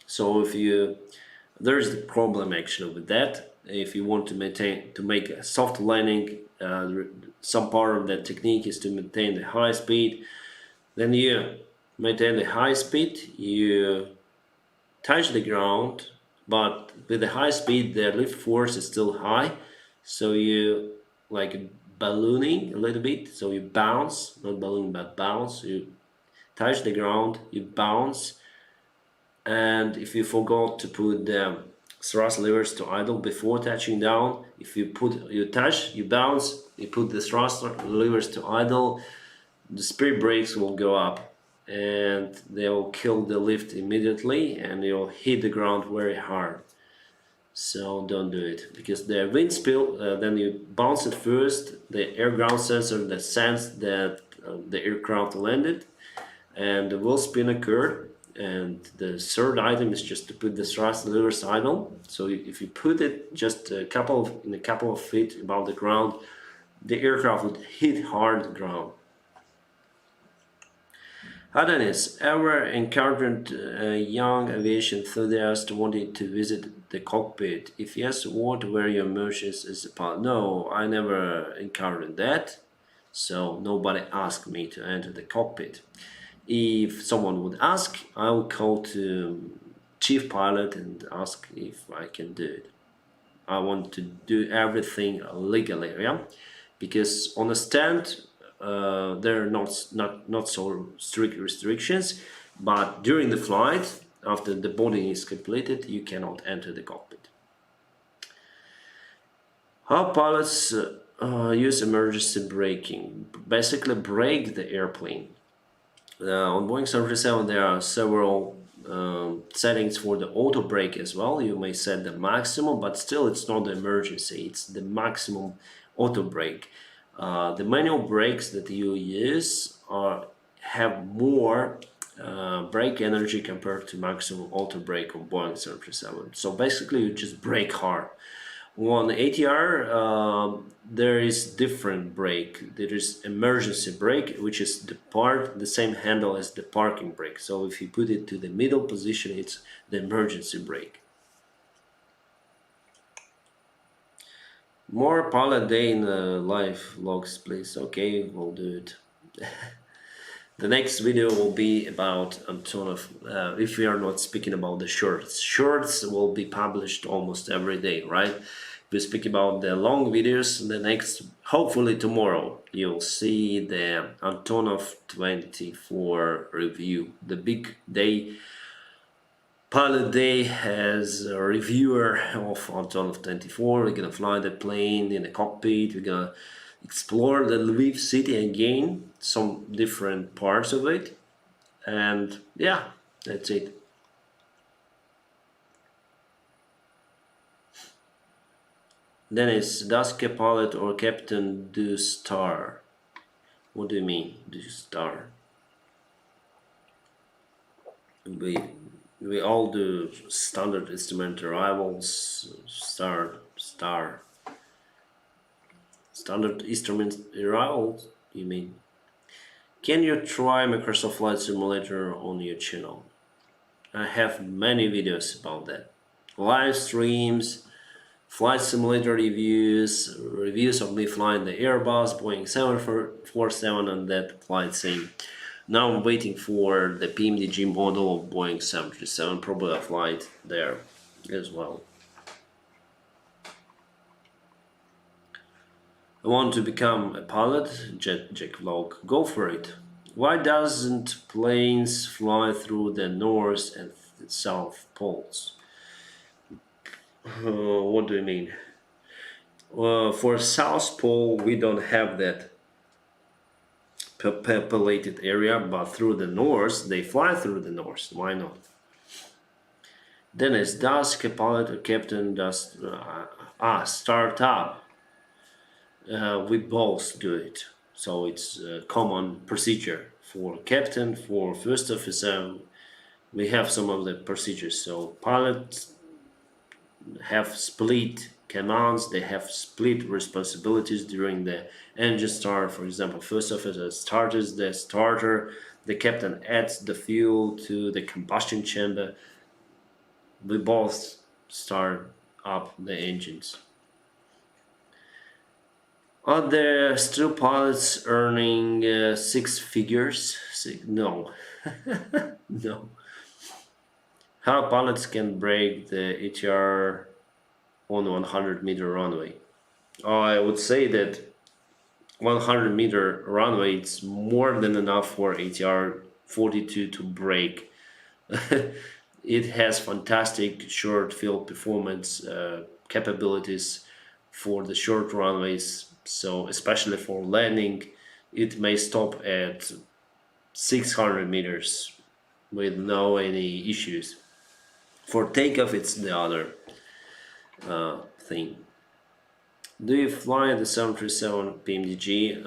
So if you, there's the problem actually with that. If you want to make a soft landing, some part of that technique is to maintain the high speed. Then you maintain the high speed, you touch the ground, but with the high speed, the lift force is still high. So you like ballooning a little bit. So you bounce, not balloon, but bounce. You touch the ground, you bounce. And if you forgot to put the thrust levers to idle before touching down, if you touch, you bounce, you put the thrust levers to idle, the speed brakes will go up and they will kill the lift immediately, and you'll hit the ground very hard. So don't do it, because the wind spill, then you bounce it first, the air ground sensor that sense that the aircraft landed, and the wheel spin occurred. And the third item is just to put the thrust levers idle. So if you put it just in a couple of feet above the ground, the aircraft would hit hard the ground. Adonis, ever encountered a young aviation enthusiast wanting to visit the cockpit? If yes, what were your emotions as a pilot? No, I never encountered that. so nobody asked me to enter the cockpit. If someone would ask, I would call to chief pilot and ask if I can do it. I want to do everything legally, yeah, because on the stand there are not so strict restrictions, but during the flight, after the boarding is completed, you cannot enter the cockpit. How pilots use emergency braking? Basically, brake the airplane. On Boeing 737, there are several settings for the auto brake as well. You may set the maximum, but still it's not the emergency, it's the maximum auto brake. The manual brakes that you use have more brake energy compared to maximum auto brake on Boeing 737. So basically you just brake hard. On ATR, there is different brake. There is emergency brake, which is the same handle as the parking brake. So if you put it to the middle position, it's the emergency brake. More pilot day in live logs, please. Okay, we'll do it. The next video will be about Antonov. If we are not speaking about the shorts. Shorts will be published almost every day, right? We speak about the long videos. The next, hopefully tomorrow, you'll see the Antonov 24 review. The big day, pilot day, as a reviewer of Antonov 24. We're gonna fly the plane in the cockpit. We're gonna explore the Lviv city again, some different parts of it, and yeah, that's it. Dennis, does pilot or captain do star? What do you mean, do star? We all do standard instrument arrivals, star. Standard instrument arrivals, you mean? Can you try Microsoft Flight Simulator on your channel? I have many videos about that. Live streams, flight simulator reviews of me flying the Airbus, Boeing 747 and that flight sim. Now I'm waiting for the PMDG model of Boeing 737, probably a flight there as well. I want to become a pilot, Jack Vlog, go for it. Why doesn't planes fly through the North and South poles? What do you mean? For South Pole, we don't have that populated area, but through the North, they fly through the North. Why not? Dennis, does pilot or captain does start up? We both do it, so it's a common procedure for captain, for first officer. We have some of the procedures. So pilots have split commands, they have split responsibilities during the engine start. For example, first officer starts the starter, the captain adds the fuel to the combustion chamber. We both start up the engines. Are there still pilots earning six figures? No. No. How pilots can break the ATR on 100-meter runway? I would say that 100-meter runway is more than enough for ATR 42 to break. It has fantastic short field performance capabilities for the short runways. So especially for landing, it may stop at 600 meters with no any issues. For takeoff, it's the other thing. Do you fly the 737 PMDG?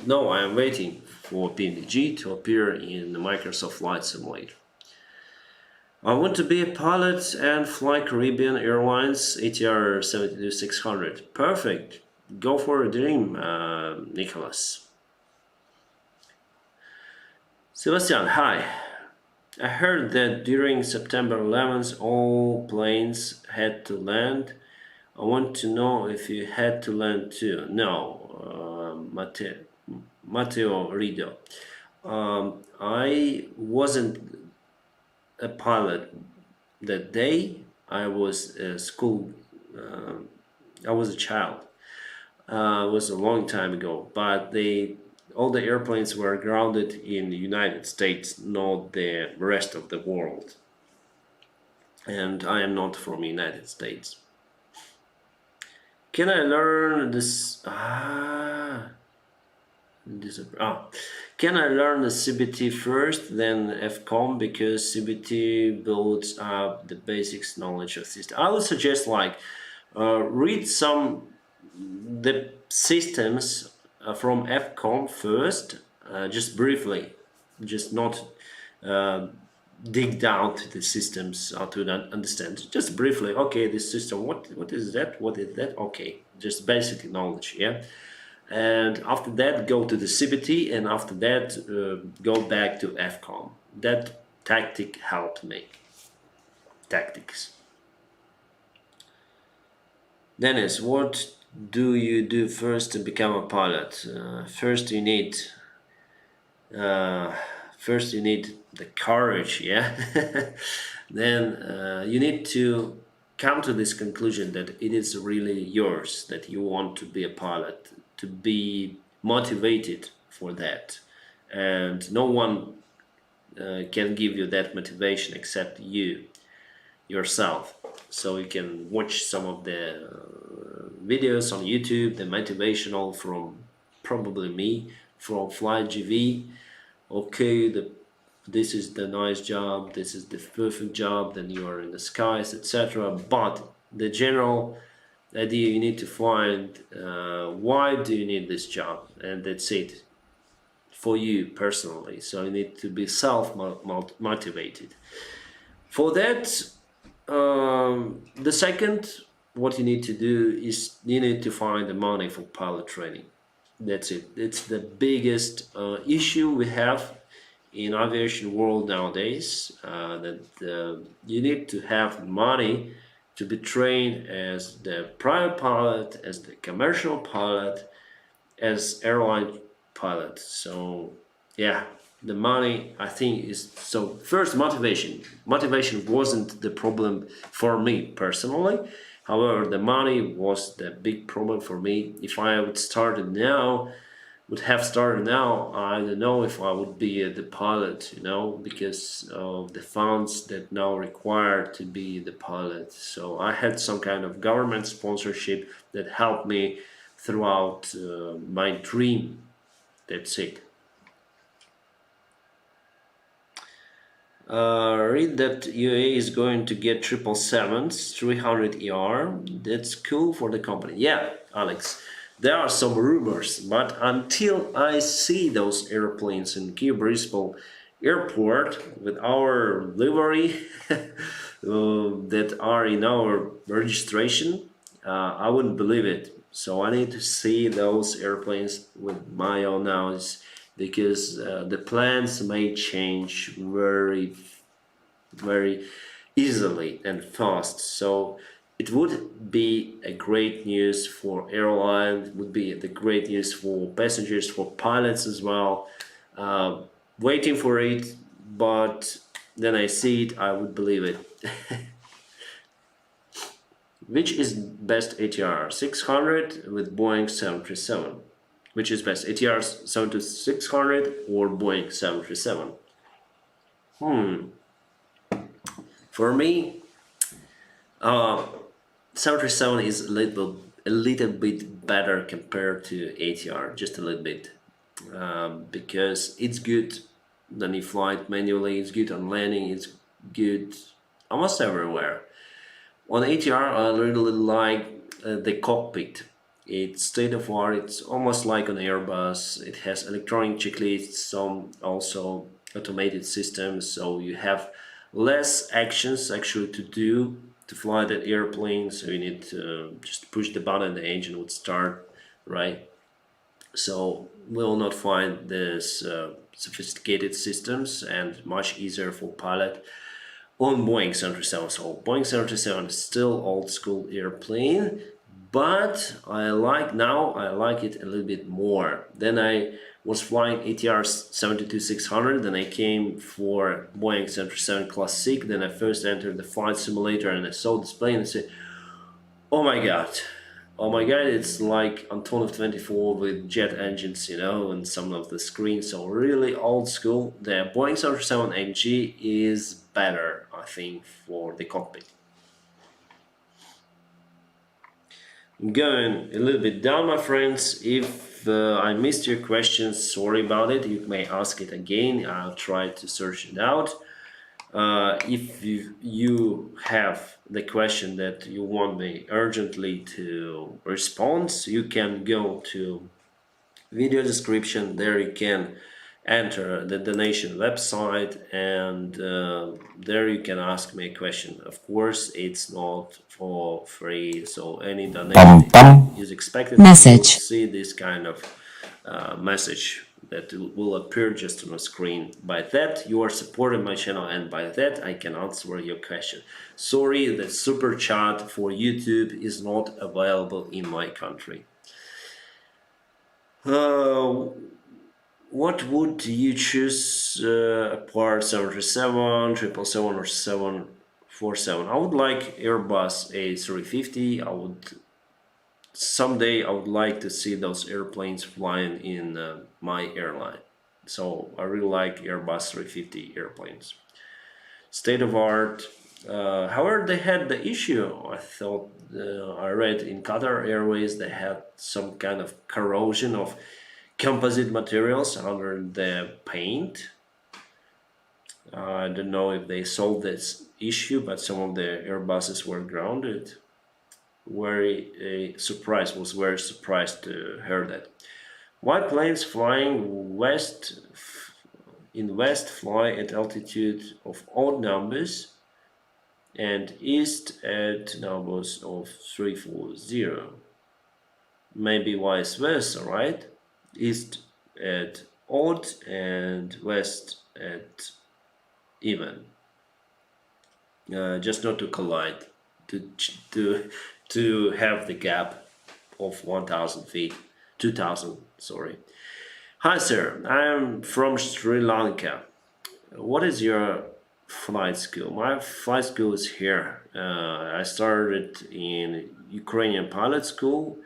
No, I am waiting for PMDG to appear in the Microsoft Flight Simulator. I want to be a pilot and fly Caribbean Airlines ATR 72600. Perfect. Go for a dream, Nicholas. Sebastian, hi. I heard that during September 11th all planes had to land I want to know if you had to learn too. No, Matteo Rido. I wasn't a pilot that day. I was a school. I was a child. It was a long time ago, but all the airplanes were grounded in the United States, not the rest of the world. And I am not from United States. Can I learn this? Can I learn the CBT first, then FCOM, because CBT builds up the basics knowledge of system. I would suggest read some the systems from FCOM first, just briefly, just not uh, dig down to the systems to understand. Just briefly, okay, this system, what is that? What is that? Okay, just basic knowledge, yeah. And after that, go to the CBT, and after that, go back to FCOM. That tactic helped me. Tactics. Dennis, what do you do first to become a pilot? Uh, first you need the courage, yeah. Then you need to come to this conclusion that it is really yours, that you want to be a pilot, to be motivated for that, and no one can give you that motivation except you yourself. So you can watch some of the videos on YouTube, the motivational from probably me, from Fly GV. Okay, this is the nice job, this is the perfect job, then you are in the skies, etc. But the general idea, you need to find why do you need this job, and that's it for you personally. So you need to be self-motivated. For that, the second, what you need to do is you need to find the money for pilot training. That's it. It's the biggest issue we have in aviation world nowadays. That you need to have money to be trained as the private pilot, as the commercial pilot, as airline pilot. So yeah, the money, I think, is so. First, motivation wasn't the problem for me personally. However, the money was the big problem for me. If I would have started now, I don't know if I would be the pilot, because of the funds that now required to be the pilot. So I had some kind of government sponsorship that helped me throughout my dream. That's it. Read that UAE is going to get 777s, 300 ER. That's cool for the company. Yeah, Alex, there are some rumors, but until I see those airplanes in Kiev Boryspil airport with our livery that are in our registration, I wouldn't believe it. So I need to see those airplanes with my own eyes, because the plans may change very, very easily and fast. So it would be a great news for airline. It would be the great news for passengers, for pilots as well. Waiting for it, but then I see it, I would believe it. Which is best ATR? 600 with Boeing 737. Which is best, ATR 600 or Boeing 737? For me, 737 is a little bit better compared to ATR, just a little bit, because it's good when you fly it manually. It's good on landing. It's good almost everywhere. On ATR, I really like the cockpit. It's state of art. It's almost like an Airbus. It has electronic checklists, some also automated systems. So you have less actions actually to do to fly that airplane. So you need to just push the button, the engine would start, right? So we'll not find this sophisticated systems, and much easier for pilot. on Boeing 737. So Boeing 737 is still old school airplane, but I like it a little bit more. Then I was flying ATR 72-600, then I came for Boeing 737 Classic, then I first entered the flight simulator and I saw this plane and I said, oh my god. Oh my god, it's like Antonov 24 with jet engines, and some of the screens. So really old school. The Boeing 737 NG is better, I think, for the cockpit. Going a little bit down, my friends. If I missed your questions, sorry about it. You may ask it again. I'll try to search it out. If you have the question that you want me urgently to respond, you can go to video description. There you can enter the donation website, and there you can ask me a question. Of course, it's not for free, so any donation is expected. Message. You will see this kind of message that will appear just on the screen. By that, you are supporting my channel, and by that, I can answer your question. Sorry, the super chat for YouTube is not available in my country. What would you choose apart 737, 777, or 747? I would like Airbus A350. Someday I would like to see those airplanes flying in my airline. So I really like Airbus 350 airplanes. State of art. However, they had the issue. I thought I read in Qatar Airways they had some kind of corrosion of composite materials under the paint. I don't know if they solved this issue, but some of the Airbuses were grounded. Was very surprised to hear that. White planes flying west fly at altitude of odd numbers and east at numbers of 340. Maybe vice versa, right? East at odd and west at even. Just not to collide, to have the gap of 1,000 feet, 2,000, sorry. Hi sir, I am from Sri Lanka. What is your flight school? My flight school is here. I started in Ukrainian pilot school,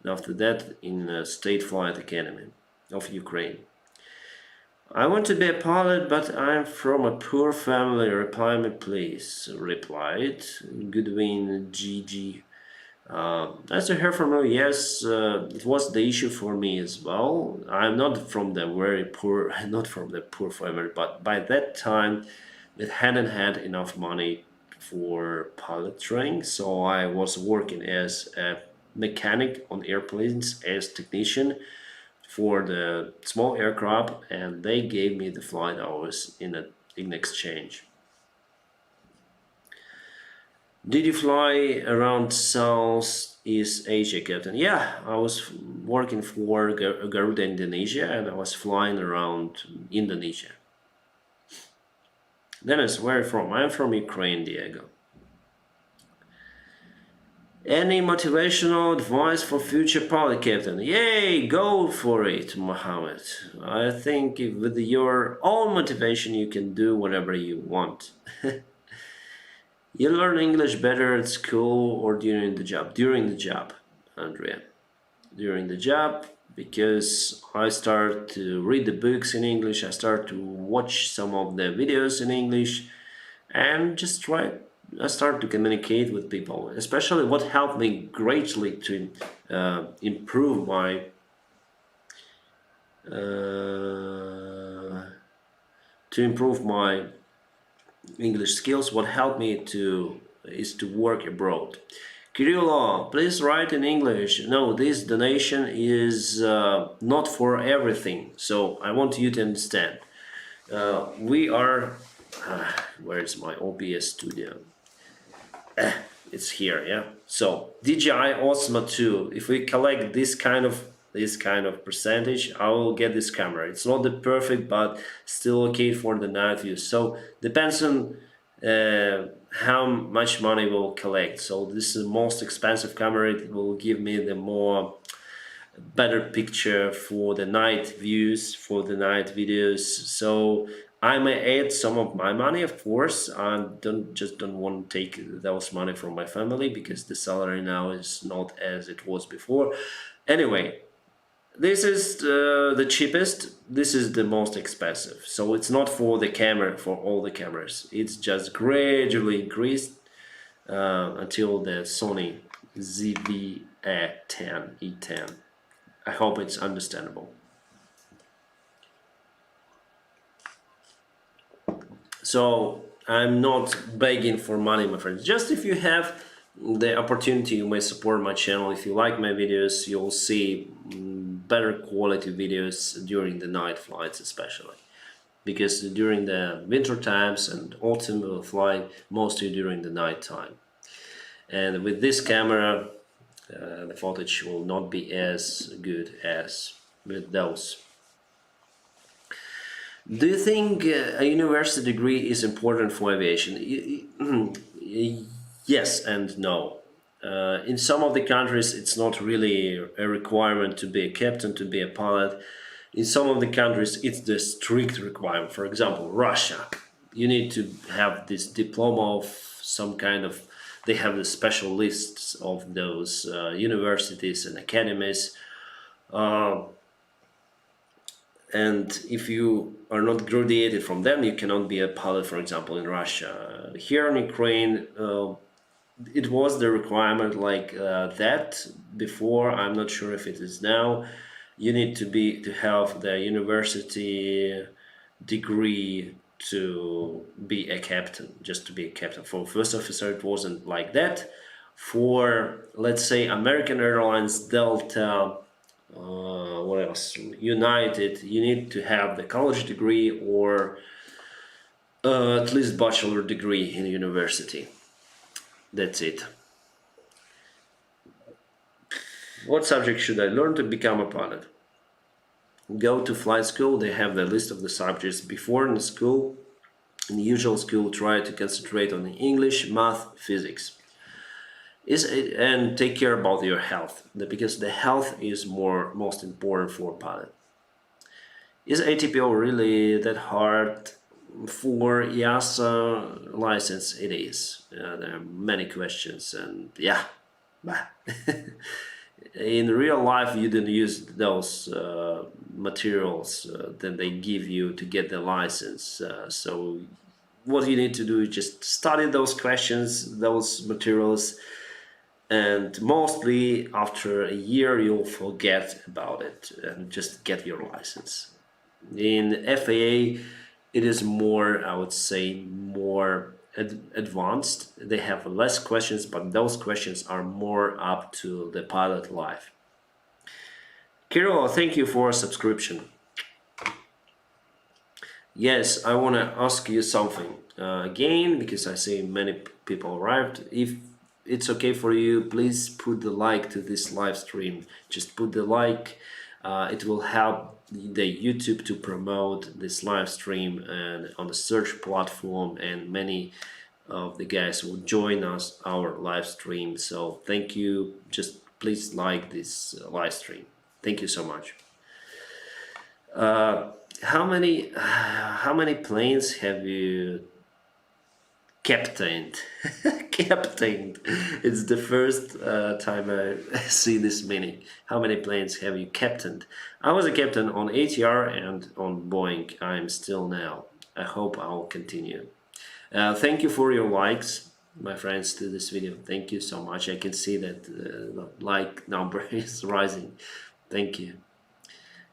and after that in State Flight Academy of Ukraine. I want to be a pilot, but I'm from a poor family. Reply me, please. Replied Goodwin GG. Nice to hear from you. Yes, it was the issue for me as well. I'm not from the very poor, not from the poor family, but by that time, it hadn't had enough money for pilot training, so I was working as a mechanic on airplanes as technician for the small aircraft, and they gave me the flight hours in exchange. Did you fly around Southeast Asia, Captain? Yeah, I was working for Garuda Indonesia, and I was flying around Indonesia. Dennis, where are you from? I'm from Ukraine, Diego. Any motivational advice for future pilot, Captain? Yay, go for it, Mohammed. I think with your own motivation you can do whatever you want. You learn English better at school or during the job? During the job, Andrea. During the job, because I start to read the books in English, I start to watch some of the videos in English, and I start to communicate with people. Especially what helped me greatly to improve my English skills. What helped me is to work abroad. Kirilo, please write in English. No, this donation is not for everything. So I want you to understand. We are. Where is my OBS studio? It's here, yeah. So DJI Osmo 2. If we collect this kind of percentage, I will get this camera. It's not the perfect, but still okay for the night view. So depends on how much money will collect. So this is the most expensive camera. It will give me the more better picture for the night views, for the night videos. So I may add some of my money, of course. I don't want to take those money from my family because the salary now is not as it was before. Anyway, this is the cheapest. This is the most expensive. So it's not for the camera, for all the cameras. It's just gradually increased until the Sony ZV-10 E10. I hope it's understandable. So I'm not begging for money, my friends. Just if you have the opportunity, you may support my channel. If you like my videos, you'll see better quality videos during the night flights, especially. Because during the winter times and autumn, we'll fly mostly during the night time. And with this camera, the footage will not be as good as with those. Do you think a university degree is important for aviation? Yes and no. In some of the countries, it's not really a requirement to be a captain, to be a pilot. In some of the countries, it's the strict requirement. For example, Russia, you need to have this diploma of some kind of. They have the special lists of those universities and academies. And if you are not graduated from them, you cannot be a pilot, for example, in Russia. Here in Ukraine, it was the requirement like that before. I'm not sure if it is now. You need to have the university degree to be a captain, just to be a captain. For first officer, it wasn't like that. For, let's say, American Airlines, Delta, what else? United, you need to have the college degree or at least bachelor degree in university. That's it. What subject should I learn to become a pilot? Go to flight school. They have the list of the subjects before in the school. In the usual school, try to concentrate on the English, math, physics. And take care about your health, because the health is most important for a pilot. Is ATPO really that hard? For Yasa license, it is. There are many questions, and yeah, in real life you didn't use those materials that they give you to get the license. So what you need to do is just study those questions, those materials, and mostly after a year you'll forget about it and just get your license. In FAA, it is more, I would say, more advanced. They have less questions, but those questions are more up to the pilot life. Kirill, thank you for a subscription. Yes, I want to ask you something again, because I see many people arrived. If it's okay for you, please put the like to this live stream. Just put the like. It will help the YouTube to promote this live stream and on the search platform, and many of the guys will join us our live stream. So thank you. Just please like this live stream. Thank you so much. How many planes have you captained? Captained. It's the first time I see this meaning. How many planes have you captained? I was a captain on ATR and on Boeing. I'm still now. I hope I'll continue. Thank you for your likes, my friends, to this video. Thank you so much. I can see that the like number is rising. Thank you.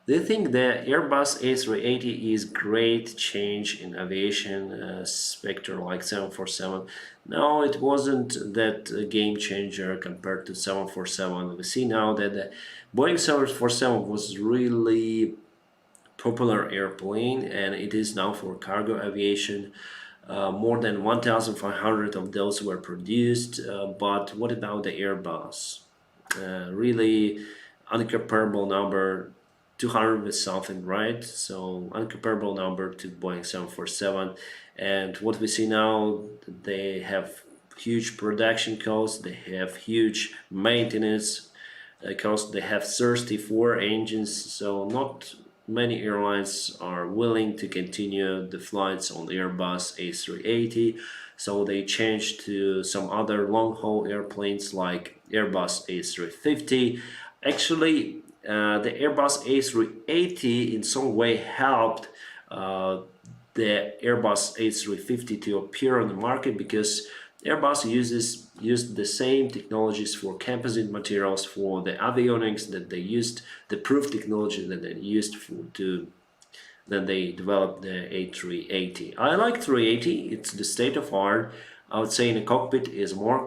Do you think the Airbus A380 is great change in aviation sector like 747? No, it wasn't that game changer compared to 747. We see now that the Boeing 747 was really popular airplane, and it is now for cargo aviation. More than 1,500 of those were produced. But what about the Airbus? Really uncomparable number. 200 with something, right? So uncomparable number to Boeing 747. And what we see now, they have huge production costs, they have huge maintenance costs, they have 34 engines, so not many airlines are willing to continue the flights on Airbus A380, so they changed to some other long-haul airplanes like Airbus A350. Actually, the Airbus A380 in some way helped uh, the Airbus A350 to appear on the market, because Airbus used the same technologies for composite materials for the avionics that they used, the proof technology that they used then they developed the A380. I like 380. It's the state of art. I would say in the cockpit it is more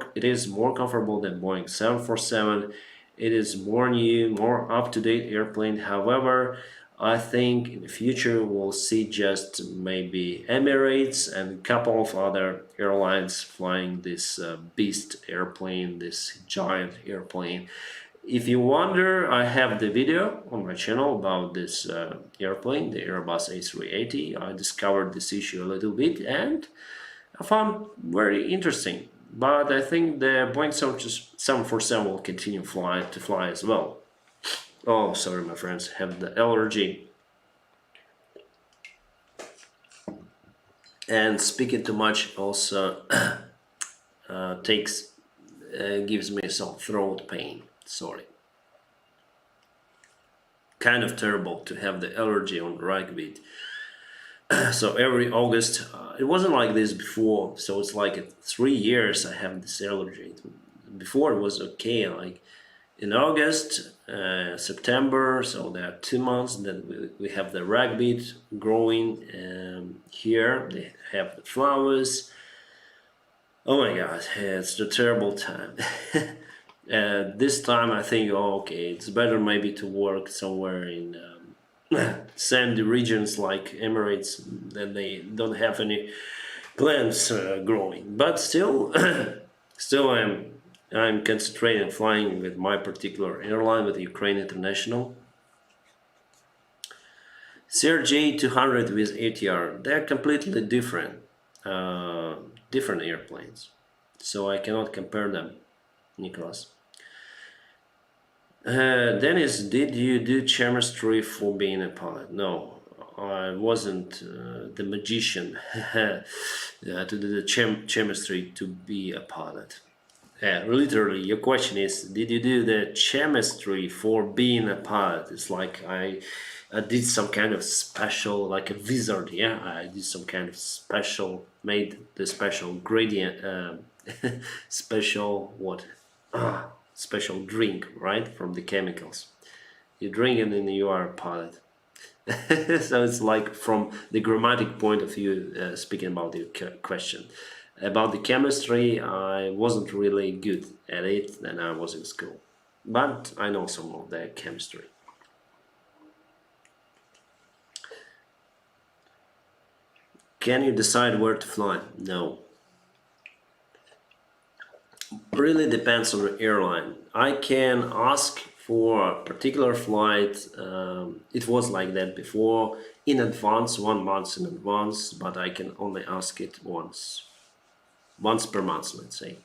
comfortable than Boeing 747. It is more new, more up-to-date airplane. However, I think in the future we'll see just maybe Emirates and a couple of other airlines flying this beast airplane, this giant airplane. If you wonder, I have the video on my channel about this airplane, the Airbus A380. I discovered this issue a little bit and I found very interesting. But I think the Boeing 747 will continue to fly as well. Oh, sorry, my friends, have the allergy. And speaking too much also gives me some throat pain. Sorry. Kind of terrible to have the allergy on the right beat. So every August, it wasn't like this before. So it's like 3 years I have this allergy. Before it was okay, like in August, September, so there are 2 months that we have the ragweed growing here. They have the flowers. Oh my God, it's the terrible time. This time I think, oh, okay, it's better maybe to work somewhere in sandy regions like Emirates, then they don't have any plants growing. But still, still I'm concentrating flying with my particular airline, with Ukraine International. CRJ 200 with ATR, they're completely different airplanes. So I cannot compare them, Nicholas. Dennis, did you do chemistry for being a pilot? No, I wasn't the magician to do the chemistry to be a pilot. Literally, your question is, did you do the chemistry for being a pilot? It's like I did some kind of special, like a wizard, yeah? I did some kind of special, made the special gradient, special what? Special drink, right, from the chemicals. You drink it and you are a pilot. So it's like from the grammatic point of view, speaking about the question. About the chemistry, I wasn't really good at it when I was in school. But I know some of the chemistry. Can you decide where to fly? No. Really depends on the airline. I can ask for a particular flight. It was like that before, in advance, 1 month in advance, but I can only ask it once per month, let's say.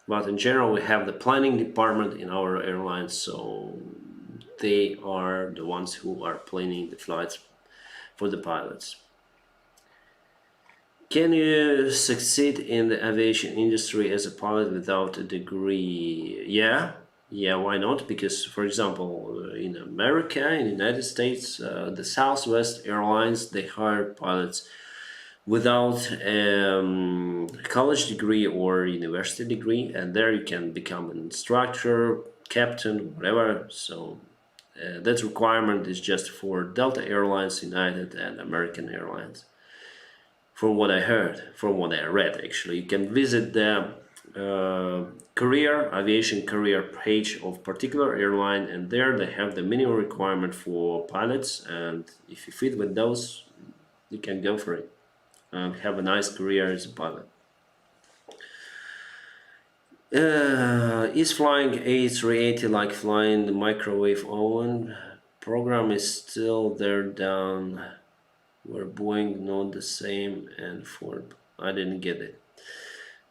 But in general, we have the planning department in our airlines, so they are the ones who are planning the flights for the pilots. Can you succeed in the aviation industry as a pilot without a degree? Yeah, why not? Because, for example, in America, in the United States, the Southwest Airlines, they hire pilots without a college degree or university degree, and there you can become an instructor, captain, whatever. So that requirement is just for Delta Airlines, United, and American Airlines. From what I heard, from what I read, actually, you can visit the aviation career page of particular airline, and there they have the minimum requirement for pilots, and if you fit with those, you can go for it and have a nice career as a pilot. Is flying A380 like flying the microwave oven? program is still there down where Boeing not the same and Ford. I didn't get it.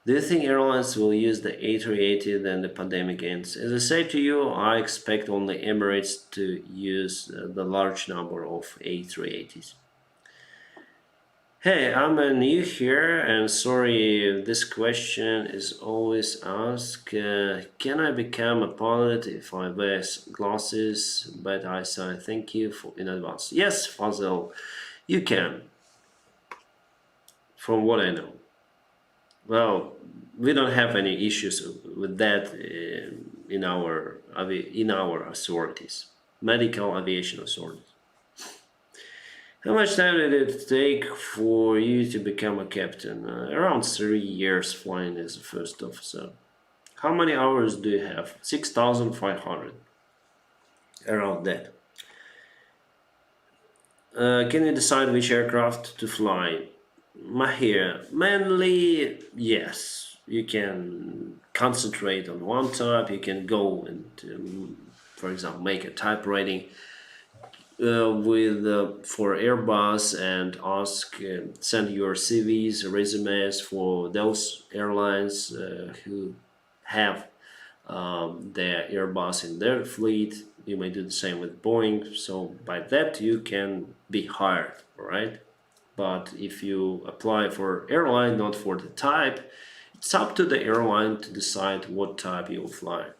Do you think airlines will use the A380 when the pandemic ends? As I say to you, I expect only Emirates to use the large number of A380s. Hey, I'm new here, and sorry if this question is always asked. Can I become a pilot if I wear glasses? But I say thank you in advance. Yes, Fazil, you can, from what I know. Well, we don't have any issues with that in our authorities, medical aviation authorities. How much time did it take for you to become a captain? Around 3 years flying as a first officer. How many hours do you have? 6,500. Around that. Can you decide which aircraft to fly? Mahir, mainly yes. You can concentrate on one type. You can go and, for example, make a type rating for Airbus and send your CVs, resumes for those airlines who have the Airbus in their fleet. You may do the same with Boeing. So by that you can be hired, right? But if you apply for airline, not for the type, it's up to the airline to decide what type you will fly.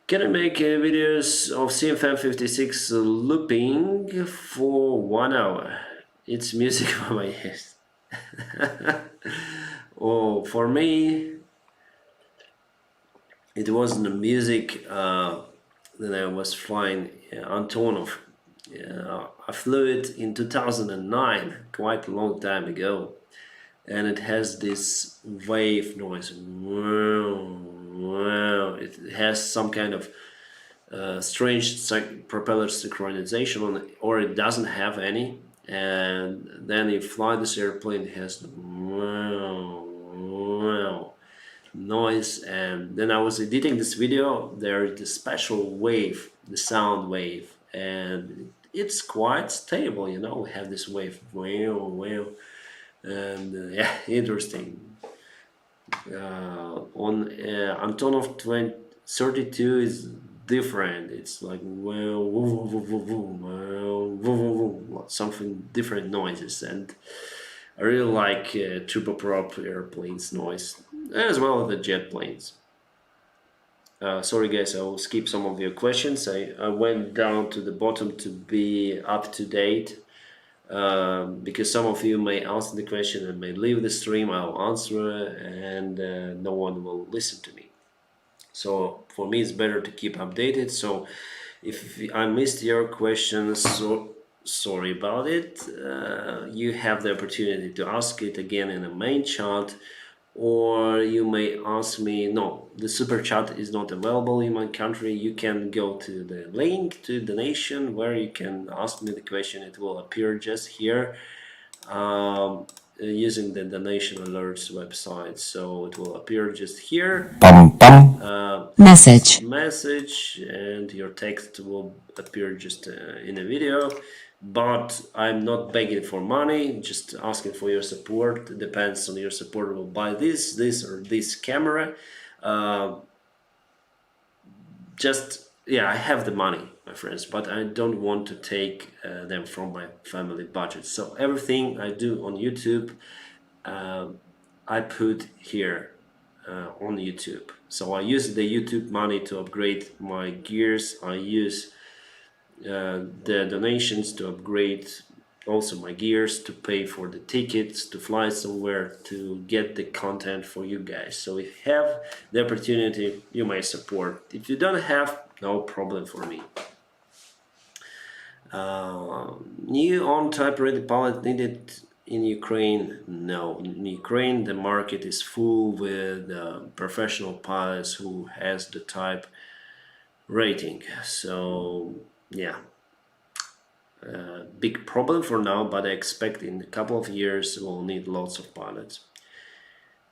Can I make videos of CFM56 looping for 1 hour? It's music for my ears. Oh, for me, it wasn't the music that I was flying Antonov. I flew it in 2009, quite a long time ago, and it has this wave noise. Wow, wow. It has some kind of strange propeller synchronization on it, or it doesn't have any. And then you fly this airplane, it has the wow, wow noise. And then I was editing this video, there's the special wave, the sound wave, and it's quite stable, you know. We have this wave, wow, wow, and yeah, interesting. On Antonov 32 is different. It's like well, woo, woo, woo, woo, well, woo, woo, woo, something different noises, and I really like turboprop airplanes noise, as well as the jet planes. Sorry guys, I will skip some of your questions. I went down to the bottom to be up to date, because some of you may ask the question and may leave the stream. I'll answer and no one will listen to me. So for me, it's better to keep updated. So if I missed your questions, so sorry about it. You have the opportunity to ask it again in the main chat, or you may ask me. No, the super chat is not available in my country. You can go to the link to donation where you can ask me the question. It will appear just here. Using the donation alerts website, so it will appear just here. Message. And your text will appear just in a video. But I'm not begging for money, just asking for your support. It depends on your support. Will buy this or this camera. I have the money, my friends, but I don't want to take them from my family budget. So everything I do on YouTube, I put here on YouTube. So I use the YouTube money to upgrade my gears. I use the donations to upgrade also my gears, to pay for the tickets, to fly somewhere, to get the content for you guys. So if you have the opportunity, you may support. If you don't have, no problem for me. New on-type ready pilot needed in Ukraine? No. In Ukraine, the market is full with professional pilots who has the type rating. So yeah, big problem for now, but I expect in a couple of years we'll need lots of pilots.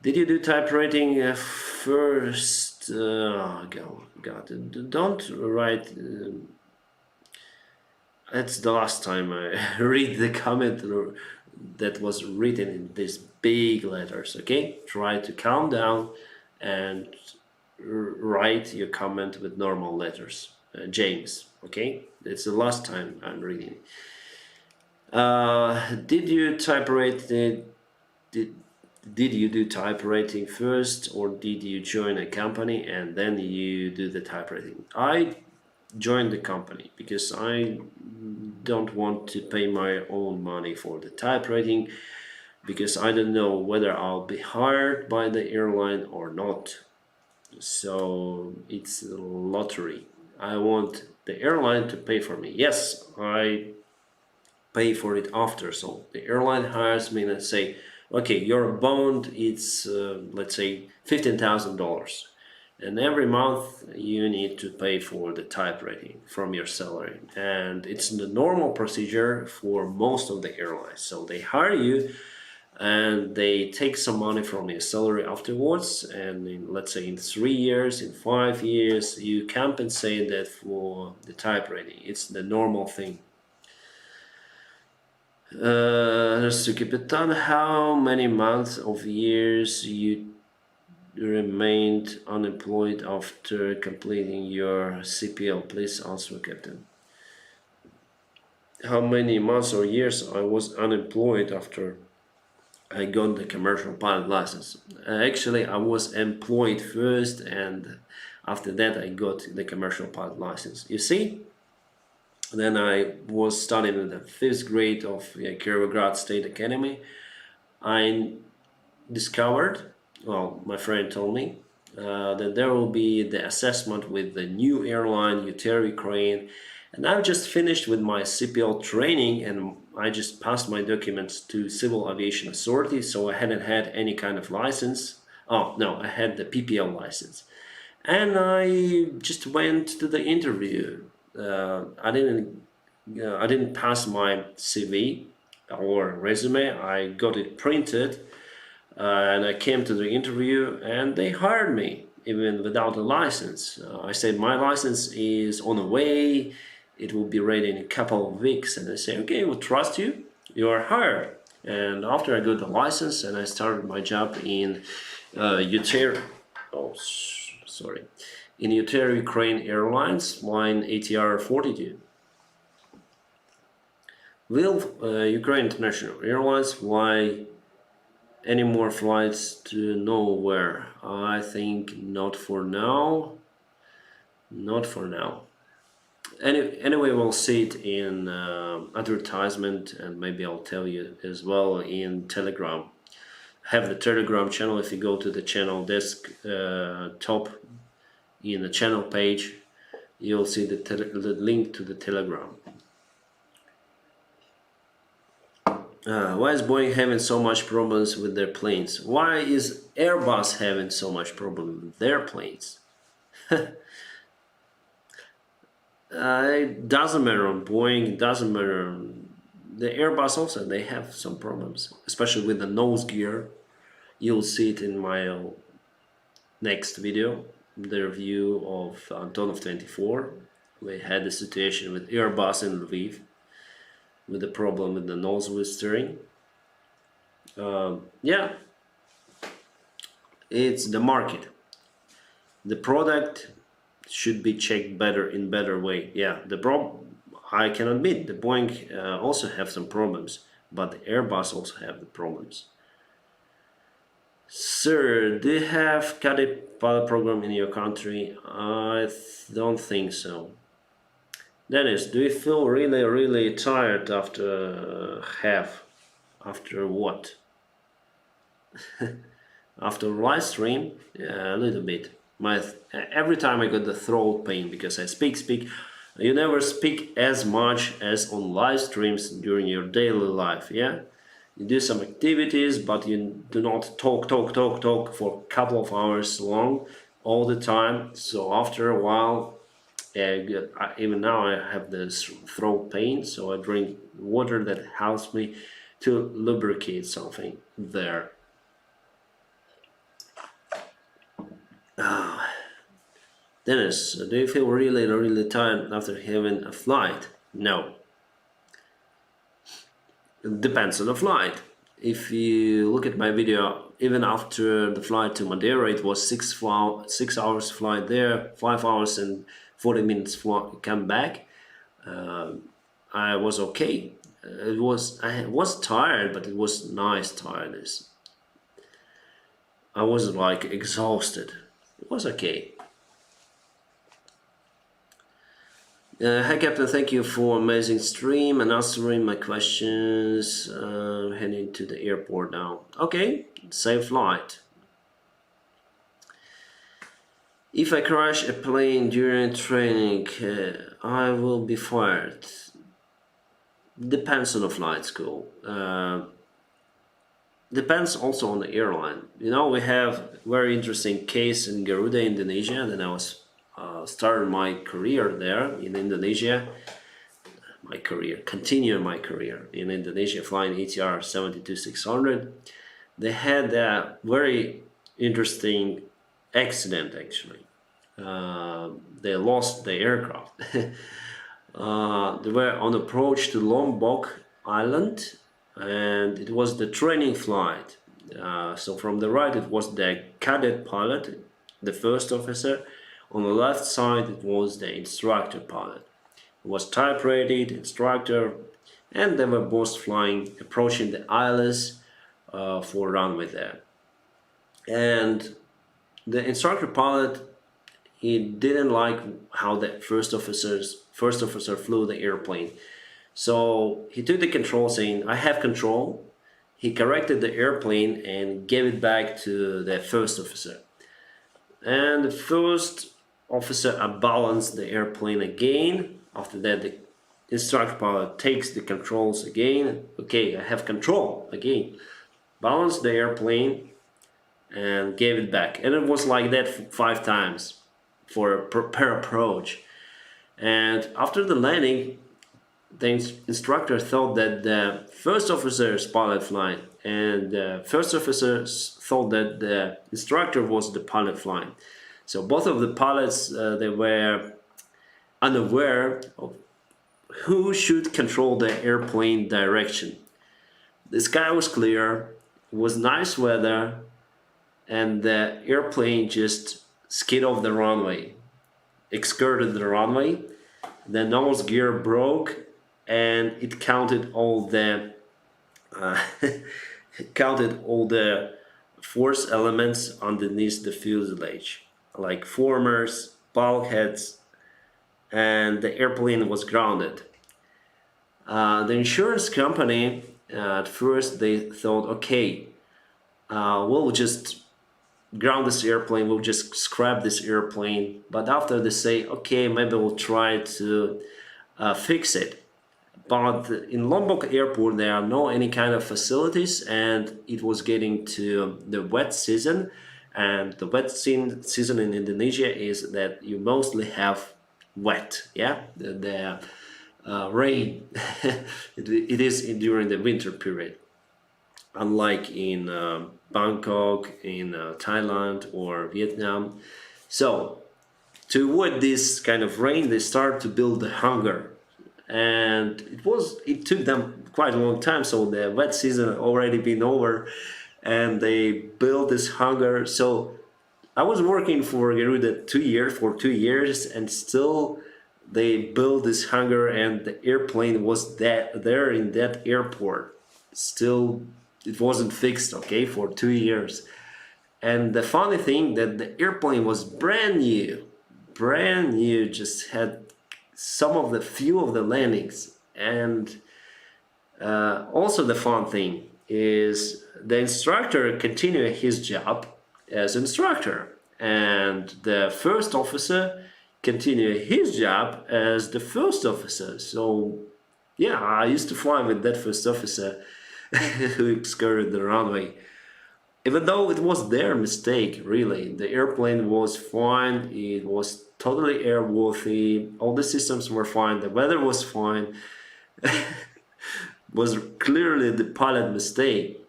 Did you do type rating first God, don't write. That's the last time I read the comment that was written in these big letters. Okay, try to calm down and write your comment with normal letters. James. Okay, it's the last time I'm reading. Did you typewrite the did you do typewriting first, or did you join a company and then you do the typewriting? I joined the company because I don't want to pay my own money for the typewriting, because I don't know whether I'll be hired by the airline or not. So it's a lottery. I want the airline to pay for me. Yes, I pay for it after. So the airline hires me and say, okay, your bond it's let's say $15,000, and every month you need to pay for the typewriting from your salary, and it's the normal procedure for most of the airlines. So they hire you and they take some money from your salary afterwards, and let's say in 3 years, in 5 years, you compensate that for the typewriting. It's the normal thing. Capitan, how many months of years you remained unemployed after completing your CPL? Please answer, Captain. How many months or years I was unemployed after I got the commercial pilot license? Actually, I was employed first, and after that I got the commercial pilot license. You see? Then I was studying in the 5th grade of Kirovograd State Academy. I discovered, well, my friend told me, that there will be the assessment with the new airline, utility crane, and I've just finished with my CPL training, and I just passed my documents to Civil Aviation Authority, so I hadn't had any kind of license. Oh, no, I had the PPL license. And I just went to the interview. I didn't pass my CV or resume. I got it printed, and I came to the interview, and they hired me even without a license. I said my license is on the way. It will be ready in a couple of weeks, and they say, okay, we'll trust you. You are hired. And after I got the license, and I started my job in in utility crane airlines, flying ATR 42. Will Ukraine International Airlines fly any more flights to nowhere? I think not for now. Not for now. Anyway, we'll see it in advertisement, and maybe I'll tell you as well in Telegram. Have the Telegram channel. If you go to the channel desk top in the channel page, you'll see the link to the Telegram. Why is Boeing having so much problems with their planes? Why is Airbus having so much problem with their planes? It doesn't matter on Boeing, it doesn't matter on the Airbus also. They have some problems, especially with the nose gear. You'll see it in my next video, the review of Antonov 24. We had the situation with Airbus in Lviv, with the problem with the nose wheel steering. Yeah, it's the market. The product should be checked better in better way. Yeah, I can admit the Boeing also have some problems, but the Airbus also have the problems. Sir, do you have cadet pilot program in your country? I don't think so. Dennis, do you feel really tired after after what? After live stream? Yeah, a little bit. Every time I got the throat pain because I speak. You never speak as much as on live streams during your daily life, yeah? You do some activities, but you do not talk for a couple of hours long all the time. So after a while, even now I have this throat pain, so I drink water that helps me to lubricate something there. Dennis, do you feel really, really tired after having a flight? No. It depends on the flight. If you look at my video, even after the flight to Madrera, it was 6 hours flight there, 5 hours and 40 minutes come back. I was okay. I was tired, but it was nice tiredness. I wasn't like exhausted. It was okay. Hi Captain, thank you for amazing stream and answering my questions. Heading to the airport now. Okay, safe flight. If I crash a plane during training, I will be fired. Depends on the flight school. Depends also on the airline. You know, we have very interesting case in Garuda, Indonesia. Then I was started my career there in Indonesia. Continue my career in Indonesia, flying ATR 72-600. They had a very interesting accident actually. They lost the aircraft. They were on approach to Lombok Island, and it was the training flight. So from the right it was the cadet pilot, the first officer. On the left side it was the instructor pilot. It was type-rated instructor, and they were both flying, approaching the ILS for runway there. And the instructor pilot, he didn't like how the first officer flew the airplane. So he took the control, saying, "I have control." He corrected the airplane and gave it back to the first officer. And the first officer unbalanced the airplane again. After that, the instructor pilot takes the controls again. Okay, I have control again. Balanced the airplane and gave it back. And it was like that 5 times per approach. And after the landing, the instructor thought that the first officer's pilot flying, and the first officer thought that the instructor was the pilot flying. So both of the pilots, they were unaware of who should control the airplane direction. The sky was clear, it was nice weather, and the airplane just skid off the runway, skirted the runway. The nose gear broke, and it counted all the force elements underneath the fuselage, like formers, bulkheads, and the airplane was grounded. The insurance company, at first they thought, okay, we'll just ground this airplane, we'll just scrap this airplane. But after they say, okay, maybe we'll try to fix it. But in Lombok airport, there are no any kind of facilities, and it was getting to the wet season. And the wet season in Indonesia is that you mostly have wet, yeah, the rain. it is during the winter period, unlike in Bangkok, in Thailand or Vietnam. So to avoid this kind of rain, they start to build the hangar, and it took them quite a long time. So the wet season already been over, and they built this hangar. So I was working for Garuda for 2 years, and still they built this hangar, and the airplane was there in that airport. Still, it wasn't fixed, okay, for 2 years. And the funny thing that the airplane was brand new, just had few of the landings. And also the fun thing is the instructor continued his job as instructor, and the first officer continued his job as the first officer. So yeah, I used to fly with that first officer who skirted the runway. Even though it was their mistake, really, the airplane was fine, it was totally airworthy, all the systems were fine, the weather was fine. Was clearly the pilot mistake,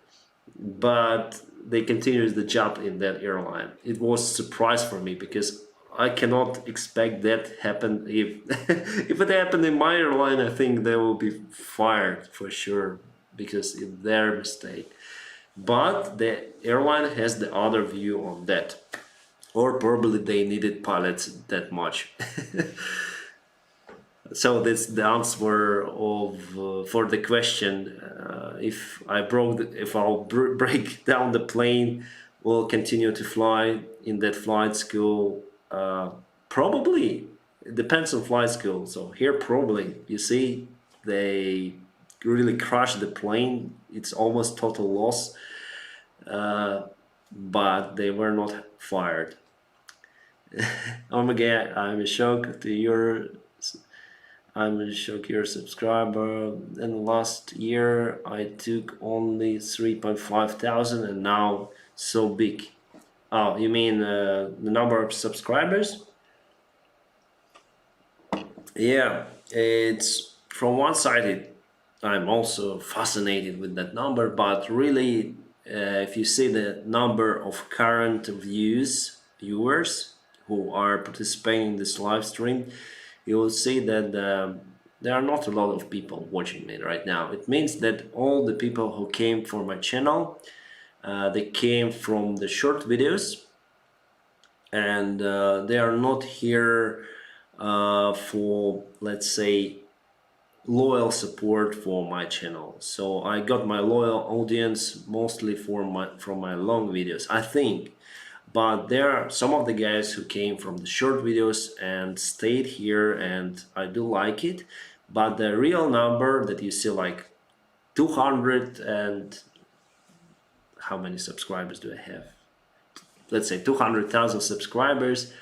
but they continued the job in that airline. It was a surprise for me because I cannot expect that happen. If if it happened in my airline, I think they will be fired for sure because it's their mistake. But the airline has the other view on that, or probably they needed pilots that much. So that's the answer of for the question. If I'll break down the plane, will continue to fly in that flight school. Probably it depends on flight school. So here, probably you see they really crashed the plane. It's almost total loss, but they were not fired. Oh my god, I'm shocked to your I'm a shock your subscriber. And last year I took only 3.5 thousand and now so big. Oh, you mean the number of subscribers? Yeah, it's from one side. I'm also fascinated with that number, but really, if you see the number of current viewers who are participating in this live stream, you will see that there are not a lot of people watching me right now. It means that all the people who came for my channel, they came from the short videos, and they are not here for, let's say, loyal support for my channel. So I got my loyal audience mostly from my long videos, I think. But there are some of the guys who came from the short videos and stayed here, and I do like it. But the real number that you see, like 200 and how many subscribers do I have? Let's say 200,000 subscribers.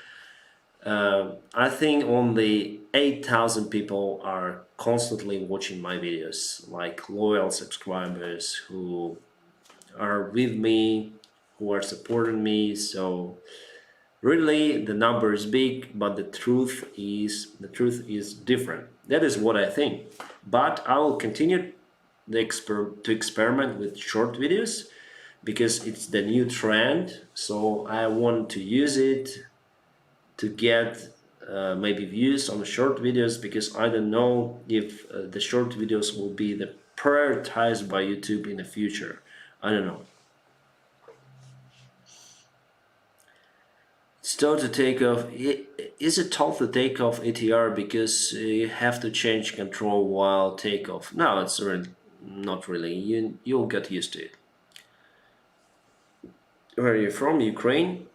I think only 8,000 people are constantly watching my videos, like loyal subscribers who are with me, who are supporting me. So really the number is big, but the truth is different. That is what I think. But I will continue to experiment with short videos because it's the new trend. So I want to use it to get maybe views on short videos, because I don't know if the short videos will be the prioritized by YouTube in the future. I don't know. It's tough to take off. Is it tough to take off ATR because you have to change control while takeoff? No, it's really not really. You'll get used to it. Where are you from? Ukraine?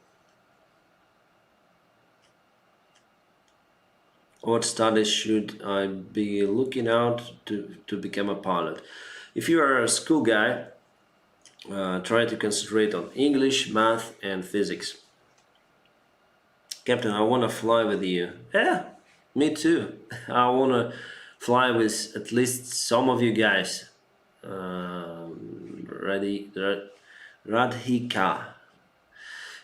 What studies should I be looking out to become a pilot? If you are a school guy, try to concentrate on English, math, and physics. Captain, I want to fly with you. Yeah, me too. I want to fly with at least some of you guys. Radhika.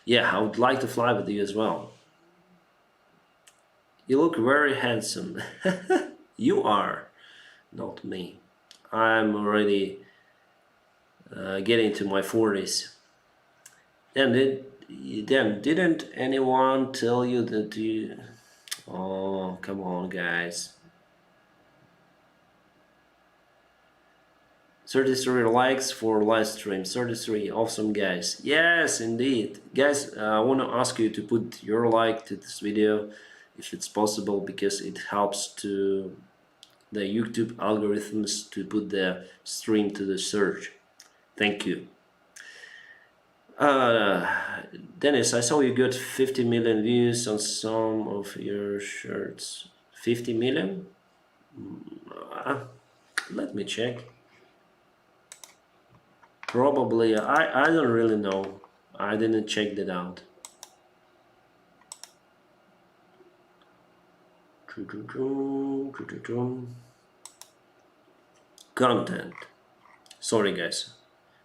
Yeah, I would like to fly with you as well. You look very handsome. You are, not me. I'm already getting to my 40s. Then didn't anyone tell you that you... Oh, come on, guys. 33 likes for live stream. 33, awesome, guys. Yes, indeed. Guys, I want to ask you to put your like to this video if it's possible, because it helps to the YouTube algorithms to put the stream to the search. Thank you. Dennis, I saw you got 50 million views on some of your shirts. 50 million? Let me check. Probably, I don't really know. I didn't check that out. Content. Sorry guys.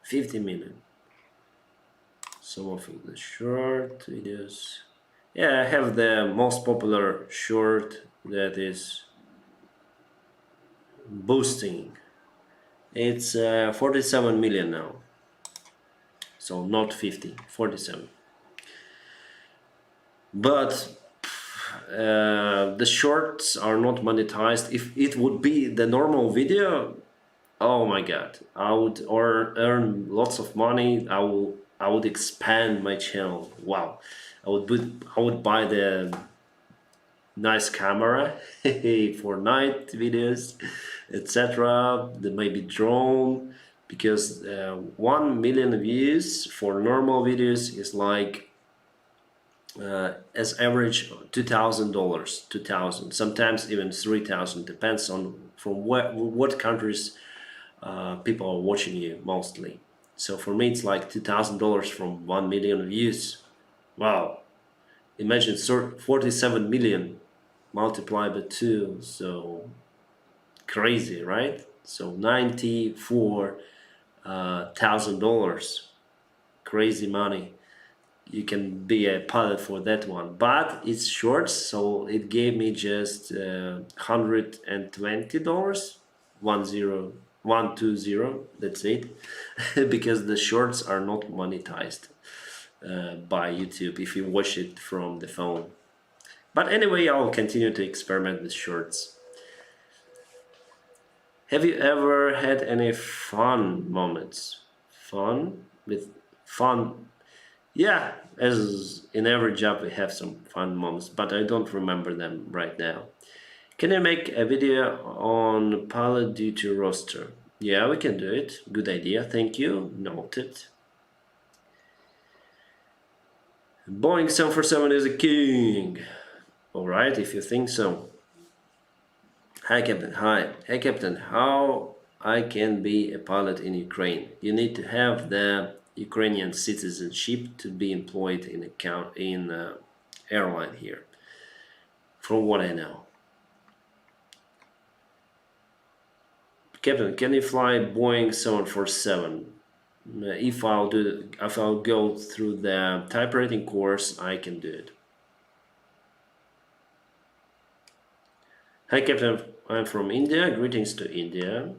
50 million. Some of the short videos. Yeah, I have the most popular short that is boosting. It's 47 million now. So not 50, 47. But the shorts are not monetized. If it would be the normal video, oh my god, I would earn lots of money. I would expand my channel. Wow, I would buy the nice camera for night videos, etc. The maybe drone, because 1 million views for normal videos is like as average $2,000, 2,000, sometimes even 3,000, depends on from what countries people are watching you mostly. So for me, it's like $2,000 from 1 million views. Wow! Imagine 47 million multiplied by 2, so crazy, right? So $94,000, crazy money. You can be a pilot for that one, but it's short, so it gave me just $120, 120, that's it. Because the shorts are not monetized by YouTube if you watch it from the phone. But anyway, I'll continue to experiment with shorts. Have you ever had any fun moments? Fun? With fun? Yeah, as in every job we have some fun moments, but I don't remember them right now. Can I make a video on pilot duty roster? Yeah, we can do it. Good idea. Thank you. Noted. Boeing 747 is a king. Alright, if you think so. Hi Captain, hi. Hey Captain, how I can be a pilot in Ukraine? You need to have the Ukrainian citizenship to be employed in airline here, from what I know. Captain, can you fly Boeing 747? If I'll go through the typewriting course, I can do it. Hi Captain, I'm from India. Greetings to India.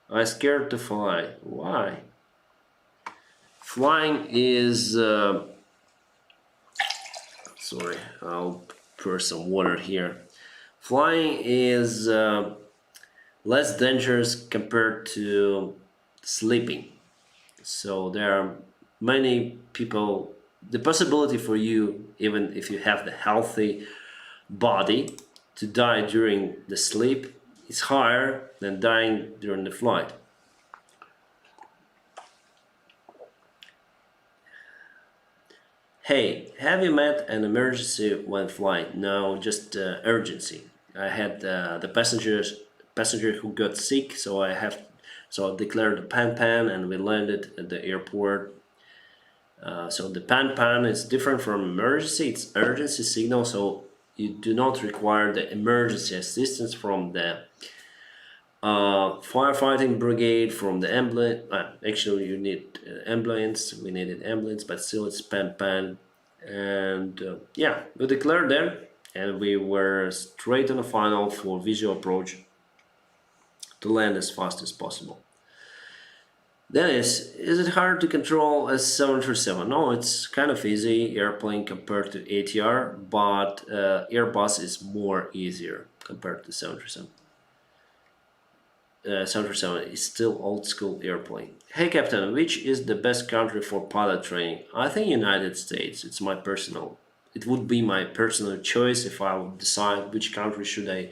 I'm scared to fly. Why? Flying is... sorry, I'll pour some water here. Flying is less dangerous compared to sleeping. So there are many people... The possibility for you, even if you have the healthy body, to die during the sleep is higher than dying during the flight. Hey, have you met an emergency when flying? No, just urgency. I had the passenger who got sick, so I declared the pan and we landed at the airport. So the pan is different from emergency. It's urgency signal, so you do not require the emergency assistance from the firefighting brigade, from the ambulance. Actually, you need ambulance. We needed ambulance, but still it's pan. And yeah, we declared them, and we were straight on the final for visual approach to land as fast as possible. Dennis, is it hard to control a 737? No, it's kind of easy airplane compared to ATR, but Airbus is more easier compared to 737. 737 is still old school airplane. Hey Captain, which is the best country for pilot training? I think United States. It would be my personal choice if I would decide which country should I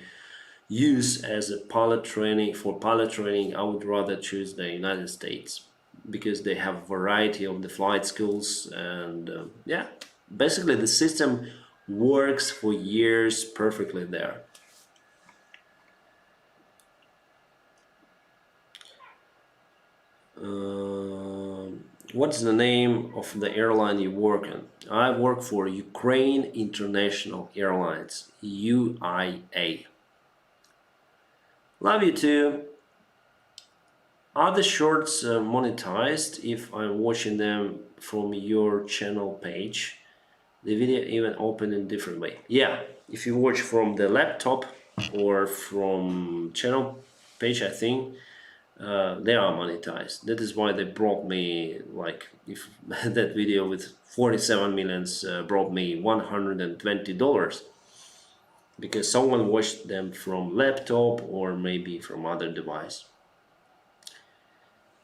use as a pilot training. For pilot training, I would rather choose the United States because they have a variety of the flight schools, and yeah, basically the system works for years perfectly there. What's the name of the airline you work on? I work for Ukraine International Airlines, UIA. Love you too. Are the shorts monetized if I'm watching them from your channel page? The video even open in different way. Yeah, if you watch from the laptop or from channel page, I think they are monetized. That is why they brought me, like, if that video with 47 millions brought me $120, because someone watched them from laptop or maybe from other device.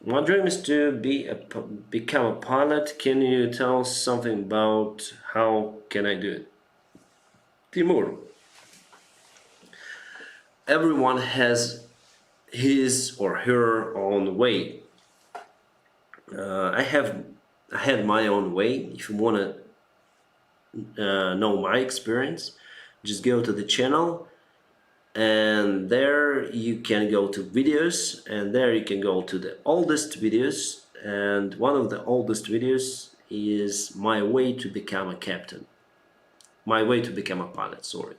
My dream is to become a pilot. Can you tell something about how can I do it? Timur, everyone has his or her own way. I had my own way. If you wanna know my experience, just go to the channel, and there you can go to videos, and there you can go to the oldest videos, and one of the oldest videos is my way to become a captain, my way to become a pilot, sorry.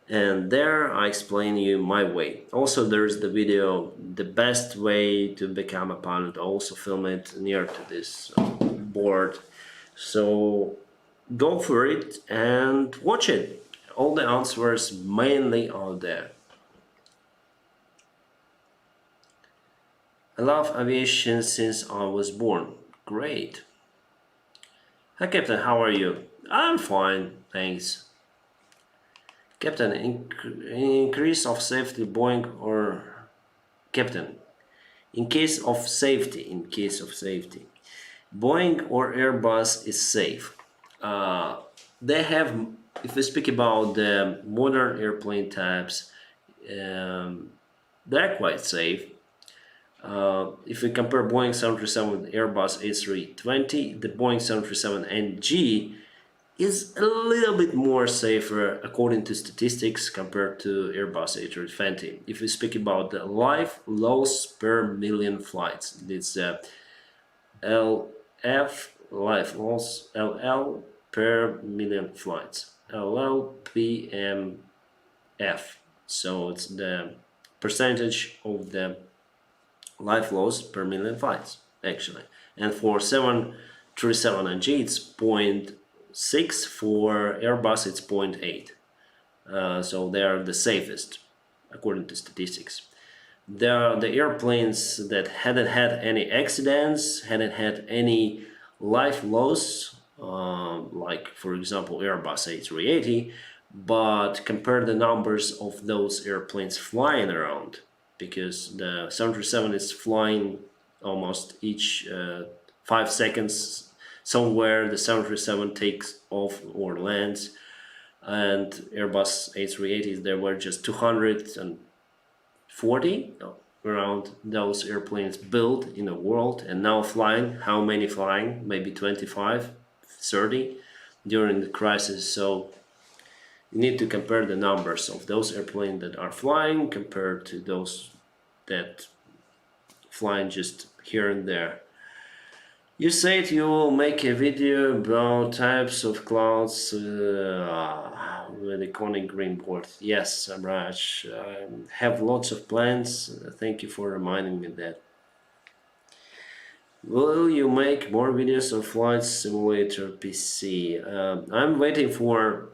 And there I explain you my way. Also there's the video, the best way to become a pilot. I also film it near to this board, so go for it and watch it. All the answers mainly are there. I love aviation since I was born. Great. Hi Captain, how are you? I'm fine, thanks. Captain, increase of safety Boeing or Captain, in case of safety, Boeing or Airbus is safe. They have, if we speak about the modern airplane types, they're quite safe. If we compare Boeing 737 with Airbus A320, the Boeing 737 NG is a little bit more safer according to statistics compared to Airbus A320. If we speak about the life loss per million flights, it's LF, life loss, LL per million flights, LLPMF. So it's the percentage of the life loss per million flights, actually. And for 737 NG, it's 0.6, for Airbus it's 0.8. So they are the safest according to statistics. They are the airplanes that hadn't had any accidents, hadn't had any life loss, like for example Airbus A380, but compare the numbers of those airplanes flying around, because the 737 is flying almost each 5 seconds somewhere. The 737 takes off or lands, and Airbus A380s, there were just 240 around those airplanes built in the world, and now flying, how many flying? Maybe 25, 30 during the crisis. So you need to compare the numbers of those airplanes that are flying compared to those that flying just here and there. You said you will make a video about types of clouds with iconic green board. Yes, Raj, I have lots of plans. Thank you for reminding me that. Will you make more videos of Flight Simulator PC? I'm waiting for...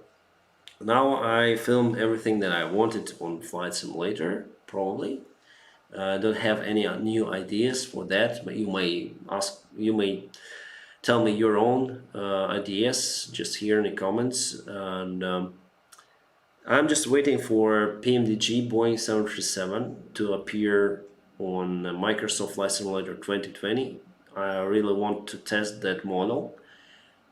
Now I filmed everything that I wanted on Flight Simulator, probably. I don't have any new ideas for that, but you may tell me your own ideas just here in the comments. And I'm just waiting for PMDG Boeing 737 to appear on Microsoft Flight Simulator 2020. I really want to test that model,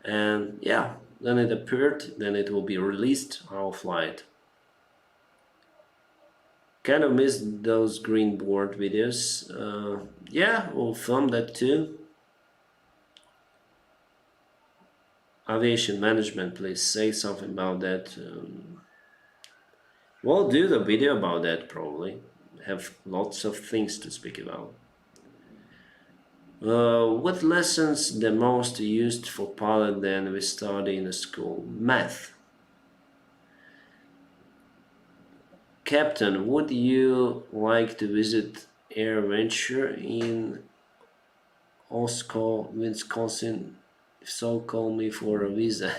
and yeah, then it appeared, then it will be released. I'll fly it. Kind of missed those green board videos. Yeah, we'll film that too. Aviation management, please say something about that. We'll do the video about that, probably. Have lots of things to speak about. What lessons the most used for pilot than we study in the school? Math. Captain, would you like to visit AirVenture in Osco, Wisconsin? If so, call me for a visa.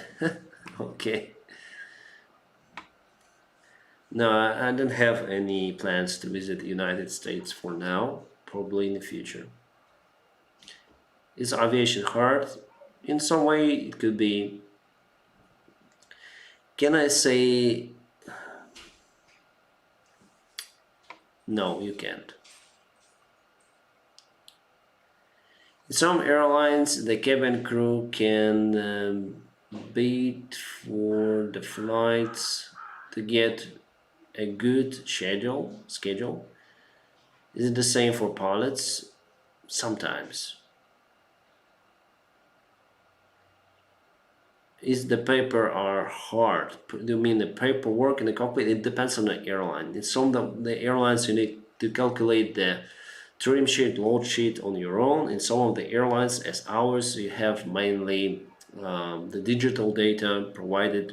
Okay. No, I don't have any plans to visit the United States for now. probably in the future. Is aviation hard? In some way, it could be. Can I say no? You can't. In some airlines, the cabin crew can beat for the flights to get a good schedule. Is it the same for pilots? Sometimes. Is the paper are hard? Do you mean the paperwork in the cockpit? It depends on the airline. In some of the airlines you need to calculate the trim sheet, load sheet on your own. In some of the airlines, as ours, you have mainly the digital data provided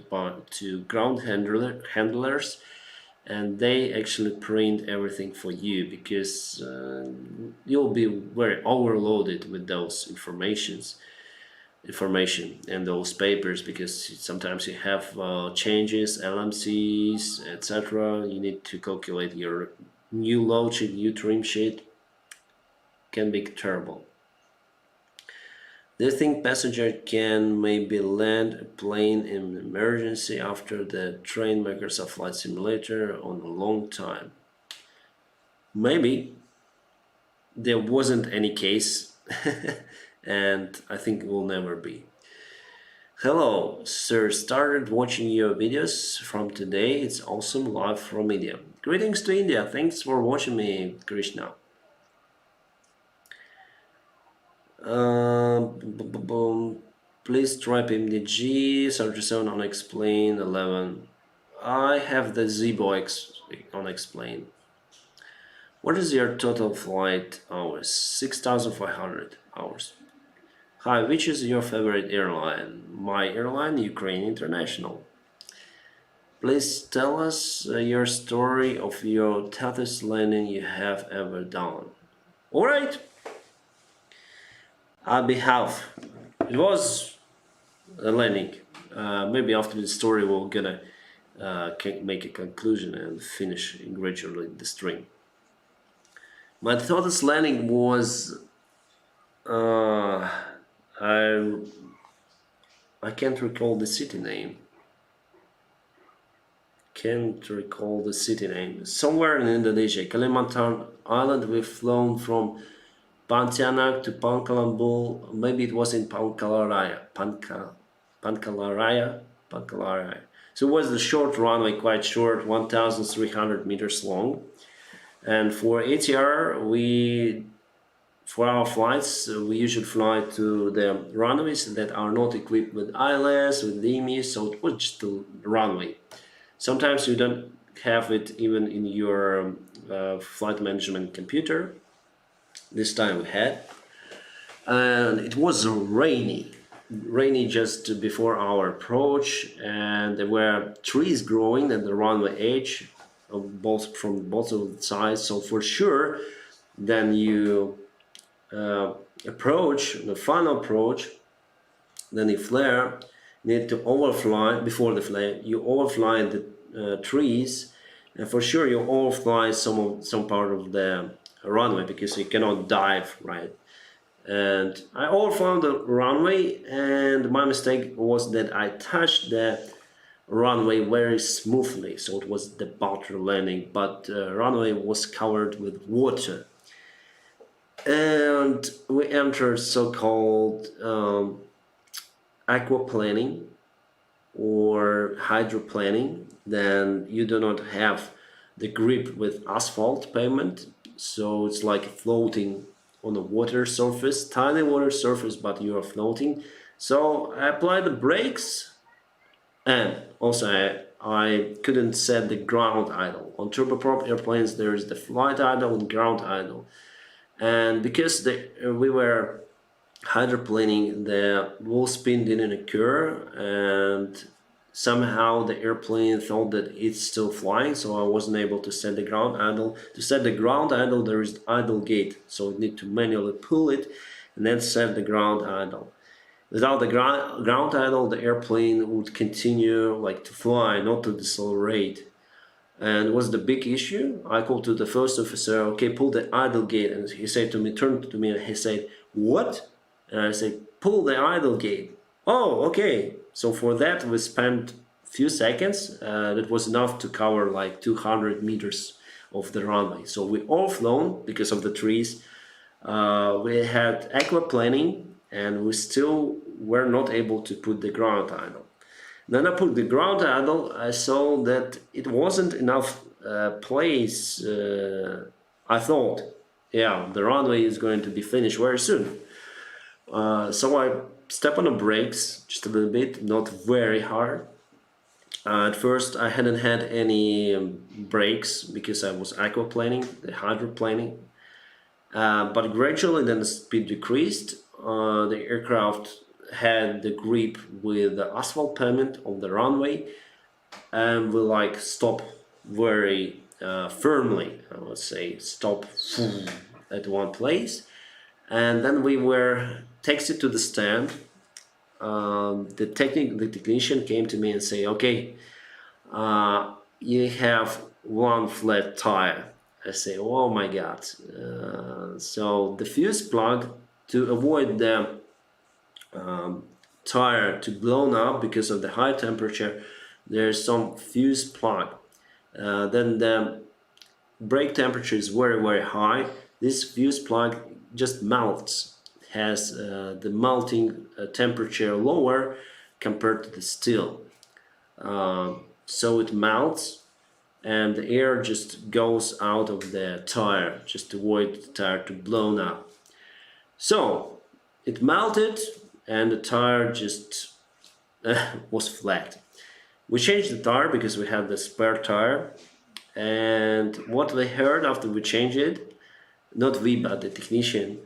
to ground handlers, and they actually print everything for you because you'll be very overloaded with those information and those papers, because sometimes you have changes, LMCs, etc. You need to calculate your new load sheet, new trim sheet. Can be terrible. Do you think passenger can maybe land a plane in emergency after the train Microsoft Flight Simulator on a long time? Maybe. There wasn't any case and I think it will never be. Hello, sir. Started watching your videos from today. It's awesome, live from India. Greetings to India. Thanks for watching me, Krishna. Please type MDG 37 unexplained 11. I have the Zibo unexplained. What is your total flight hours? 6,500 hours. Hi, which is your favorite airline? My airline, Ukraine International. Please tell us your story of your toughest landing you have ever done. Alright. On behalf, it was a landing. Maybe after the story we're gonna make a conclusion and finish gradually the stream. My toughest landing was I can't recall the city name. Somewhere in Indonesia, Kalimantan Island. We've flown from Pontianak to Pangkalambul. Maybe it was in Pankalaraya. So it was the short runway, quite short, 1,300 meters long. And for ATR, for our flights, we usually fly to the runways that are not equipped with ILS, with DME, so it was just the runway. Sometimes you don't have it even in your flight management computer. This time we had. And it was rainy just before our approach, and there were trees growing at the runway edge, from both of the sides. So for sure, then you approach the final approach, then you flare. You need to overfly before the flare. You overfly the trees, and for sure you overfly some part of the runway because you cannot dive, right? And I overflew the runway, and my mistake was that I touched the runway very smoothly, so it was the butter landing, but the runway was covered with water. And we entered so-called aquaplaning or hydroplaning. Then you do not have the grip with asphalt pavement, so it's like floating on a water surface, tiny water surface, but you are floating. So I applied the brakes, and also I couldn't set the ground idle. On turboprop airplanes there is the flight idle and ground idle, and because we were hydroplaning, the wall spin didn't occur, and somehow the airplane thought that it's still flying, so I wasn't able to set the ground idle. To set the ground idle, there is idle gate, so you need to manually pull it and then set the ground idle. Without the ground idle, the airplane would continue to fly, not to decelerate. And what's the big issue? I called to the first officer, okay, pull the idle gate. And he said to me, turned to me, and he said, what? And I said, pull the idle gate. Oh, okay. So for that, we spent few seconds. That was enough to cover like 200 meters of the runway. So we all flown because of the trees. We had aquaplaning, and we still were not able to put the ground idle. Then I put the ground idle. I saw that it wasn't enough place. I thought, yeah, the runway is going to be finished very soon. So I step on the brakes just a little bit, not very hard. At first, I hadn't had any brakes because I was aquaplaning, the hydroplaning. But gradually, then the speed decreased. The aircraft had the grip with the asphalt pavement on the runway, and we like stop very firmly. I would say stop at one place, and then we were taxied to the stand. The technician came to me and say, "Okay, you have one flat tire." I say, "Oh my God!" So the fuse plug, to avoid the tire to blown up because of the high temperature, there's some fuse plug. Then the brake temperature is very high. This fuse plug just melts, has the melting temperature lower compared to the steel. So it melts, and the air just goes out of the tire just to avoid the tire to blown up. So it melted, and the tire just was flat. We changed the tire because we had the spare tire, and what we heard after we changed it, not we but the technician,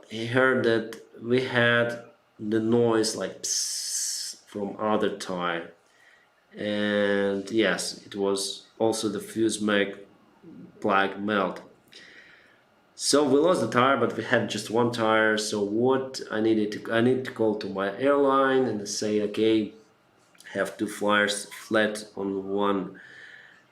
he heard that we had the noise like psss from other tire, and yes, it was also the fuse mag plug melt. So we lost the tire, but we had just one tire. So what I need to call to my airline and say, okay, have two flyers flat on one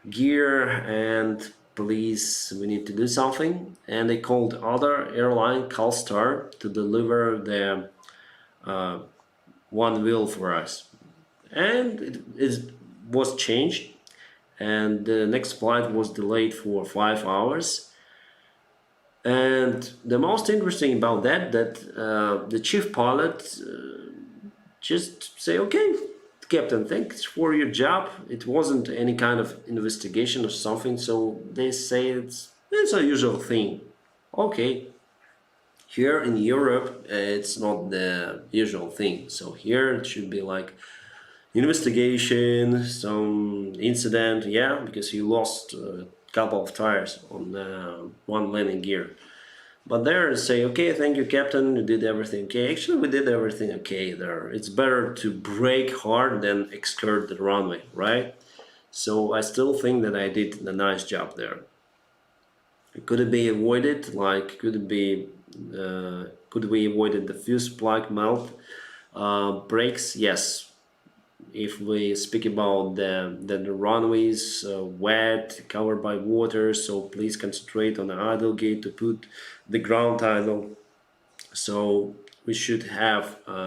gear, and please, we need to do something. And they called other airline, Calstar, to deliver the one wheel for us, and it was changed, and the next flight was delayed for 5 hours. And the most interesting about that the chief pilot just say, okay, Captain, thanks for your job. It wasn't any kind of investigation or something, so they say it's a usual thing. Okay, here in Europe, it's not the usual thing. So here it should be like investigation, some incident, yeah, because you lost a couple of tires on one landing gear. But there, say, okay, thank you, Captain, you did everything okay. Actually, we did everything okay there. It's better to brake hard than skirt the runway, right? So I still think that I did a nice job there. Could it be avoided? Like, could we avoided the fuse plug melt? Brakes, yes. If we speak about the runways wet, covered by water, so please concentrate on the idle gate to put the ground idle. So we should have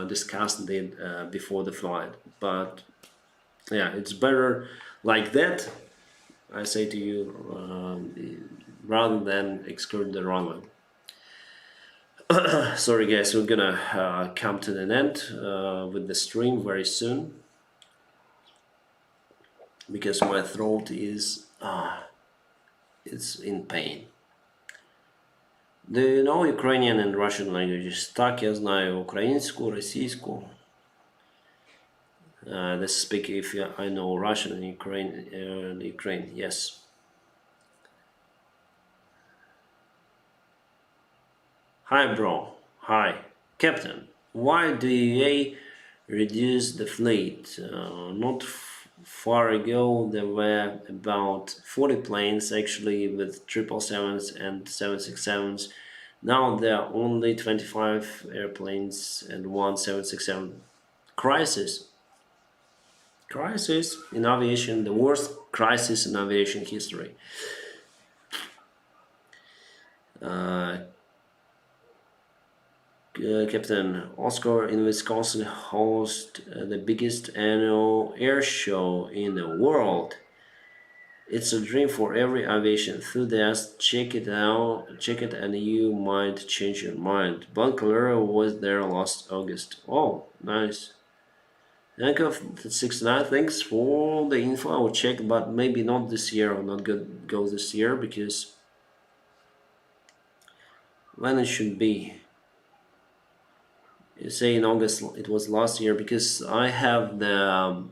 discussed it before the flight. But yeah, it's better like that, I say to you, rather than skirt the runway. Sorry guys, we're gonna come to an end with the stream very soon, because my throat is it's in pain. Do you know Ukrainian and Russian languages? Так, я знаю українську, російську. Let's speak if I know Russian and Ukraine. Yes. Hi, bro. Hi, Captain. Why do you reduce the fleet? Not far ago there were about 40 planes actually with 777s and 767s. Now there are only 25 airplanes and one 767. Crisis. crisis in aviation, the worst crisis in aviation history. Captain Oscar in Wisconsin hosts the biggest annual air show in the world. It's a dream for every aviation enthusiast. Check it out, check it, and you might change your mind. Calera was there last August. Oh, nice. Yankov69, thanks for the info. I will check, but maybe not this year. I'll not go this year because when it should be. You say in August, it was last year because I have the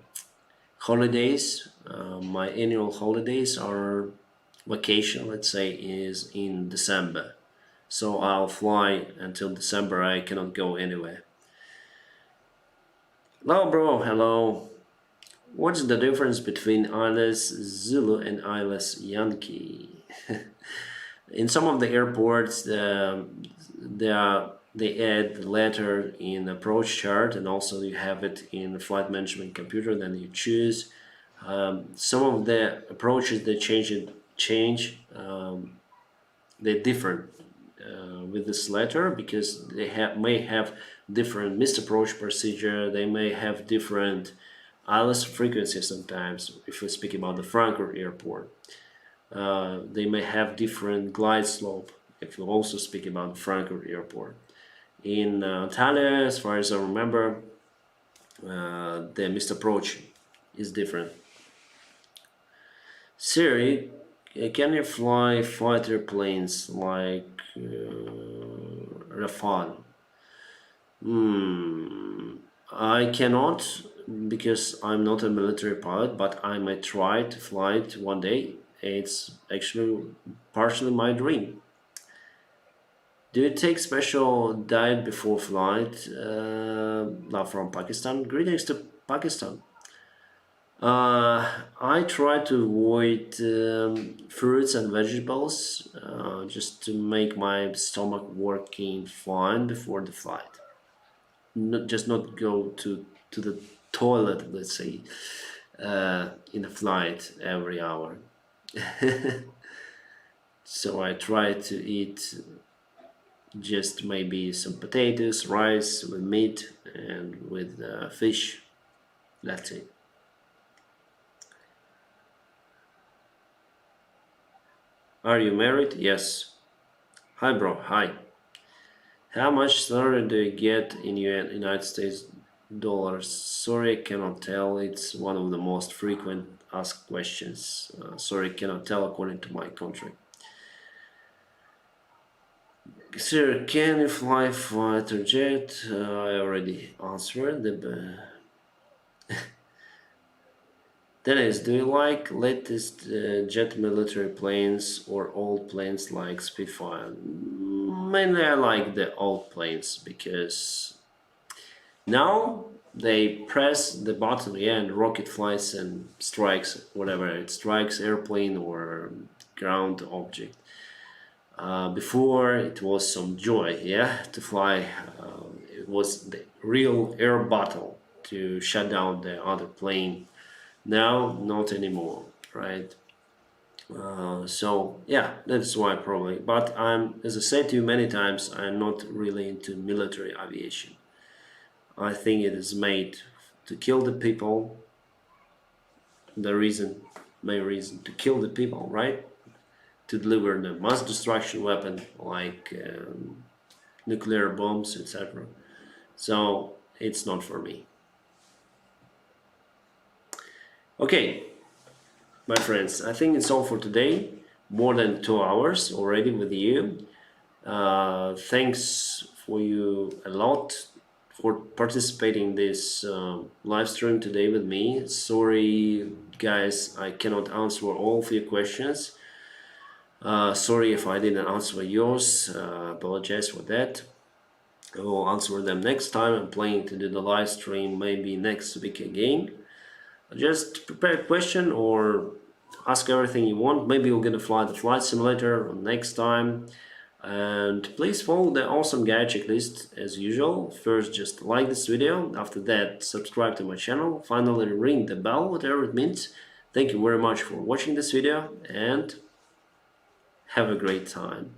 holidays. My annual holidays are vacation, let's say, is in December. So I'll fly until December. I cannot go anywhere. Hello, bro. Hello. What's the difference between ILS Zulu and ILS Yankee? In some of the airports, they add the letter in approach chart, and also you have it in the flight management computer. Then you choose. Some of the approaches they they're different with this letter because they may have different missed approach procedure. They may have different ILS frequency sometimes. If we speak about the Frankfurt airport, they may have different glide slope. If you also speak about the Frankfurt airport, in Antalya, as far as I remember, the missed approach is different. Siri, can you fly fighter planes like Rafale? I cannot because I'm not a military pilot, but I might try to fly it one day. It's actually partially my dream. Do you take special diet before flight? Not from Pakistan. Greetings to Pakistan. I try to avoid fruits and vegetables just to make my stomach working fine before the flight. Not go to the toilet, let's say, in a flight every hour. So I try to eat just maybe some potatoes, rice with meat, and with fish. That's it. Are you married? Yes. Hi, bro. Hi. How much salary do you get in United States dollars? Sorry, I cannot tell. It's one of the most frequent asked questions. Sorry, I cannot tell according to my contract. Sir, can you fly fighter jet? I already answered. Dennis, do you like latest jet military planes or old planes like Spitfire? Mainly I like the old planes because now they press the button, yeah, and rocket flies and strikes whatever it strikes, airplane or ground object. Before it was some joy, yeah, to fly. It was the real air battle to shut down the other plane. Now, not anymore, right? So yeah, that's why probably. But as I said to you many times, I'm not really into military aviation. I think it is made to kill the people. The main reason to kill the people, right? To deliver the mass destruction weapon like nuclear bombs, etc. So it's not for me. Okay, my friends, I think it's all for today. More than 2 hours already with you. Thanks for you a lot for participating in this live stream today with me. Sorry, guys, I cannot answer all of your questions. Sorry if I didn't answer yours. Apologize for that. I will answer them next time. I'm planning to do the live stream maybe next week again. Just prepare a question or ask everything you want. Maybe we're gonna fly the flight simulator next time. And please follow the awesome guide checklist as usual. First, just like this video. After that, subscribe to my channel. Finally, ring the bell, whatever it means. Thank you very much for watching this video and have a great time.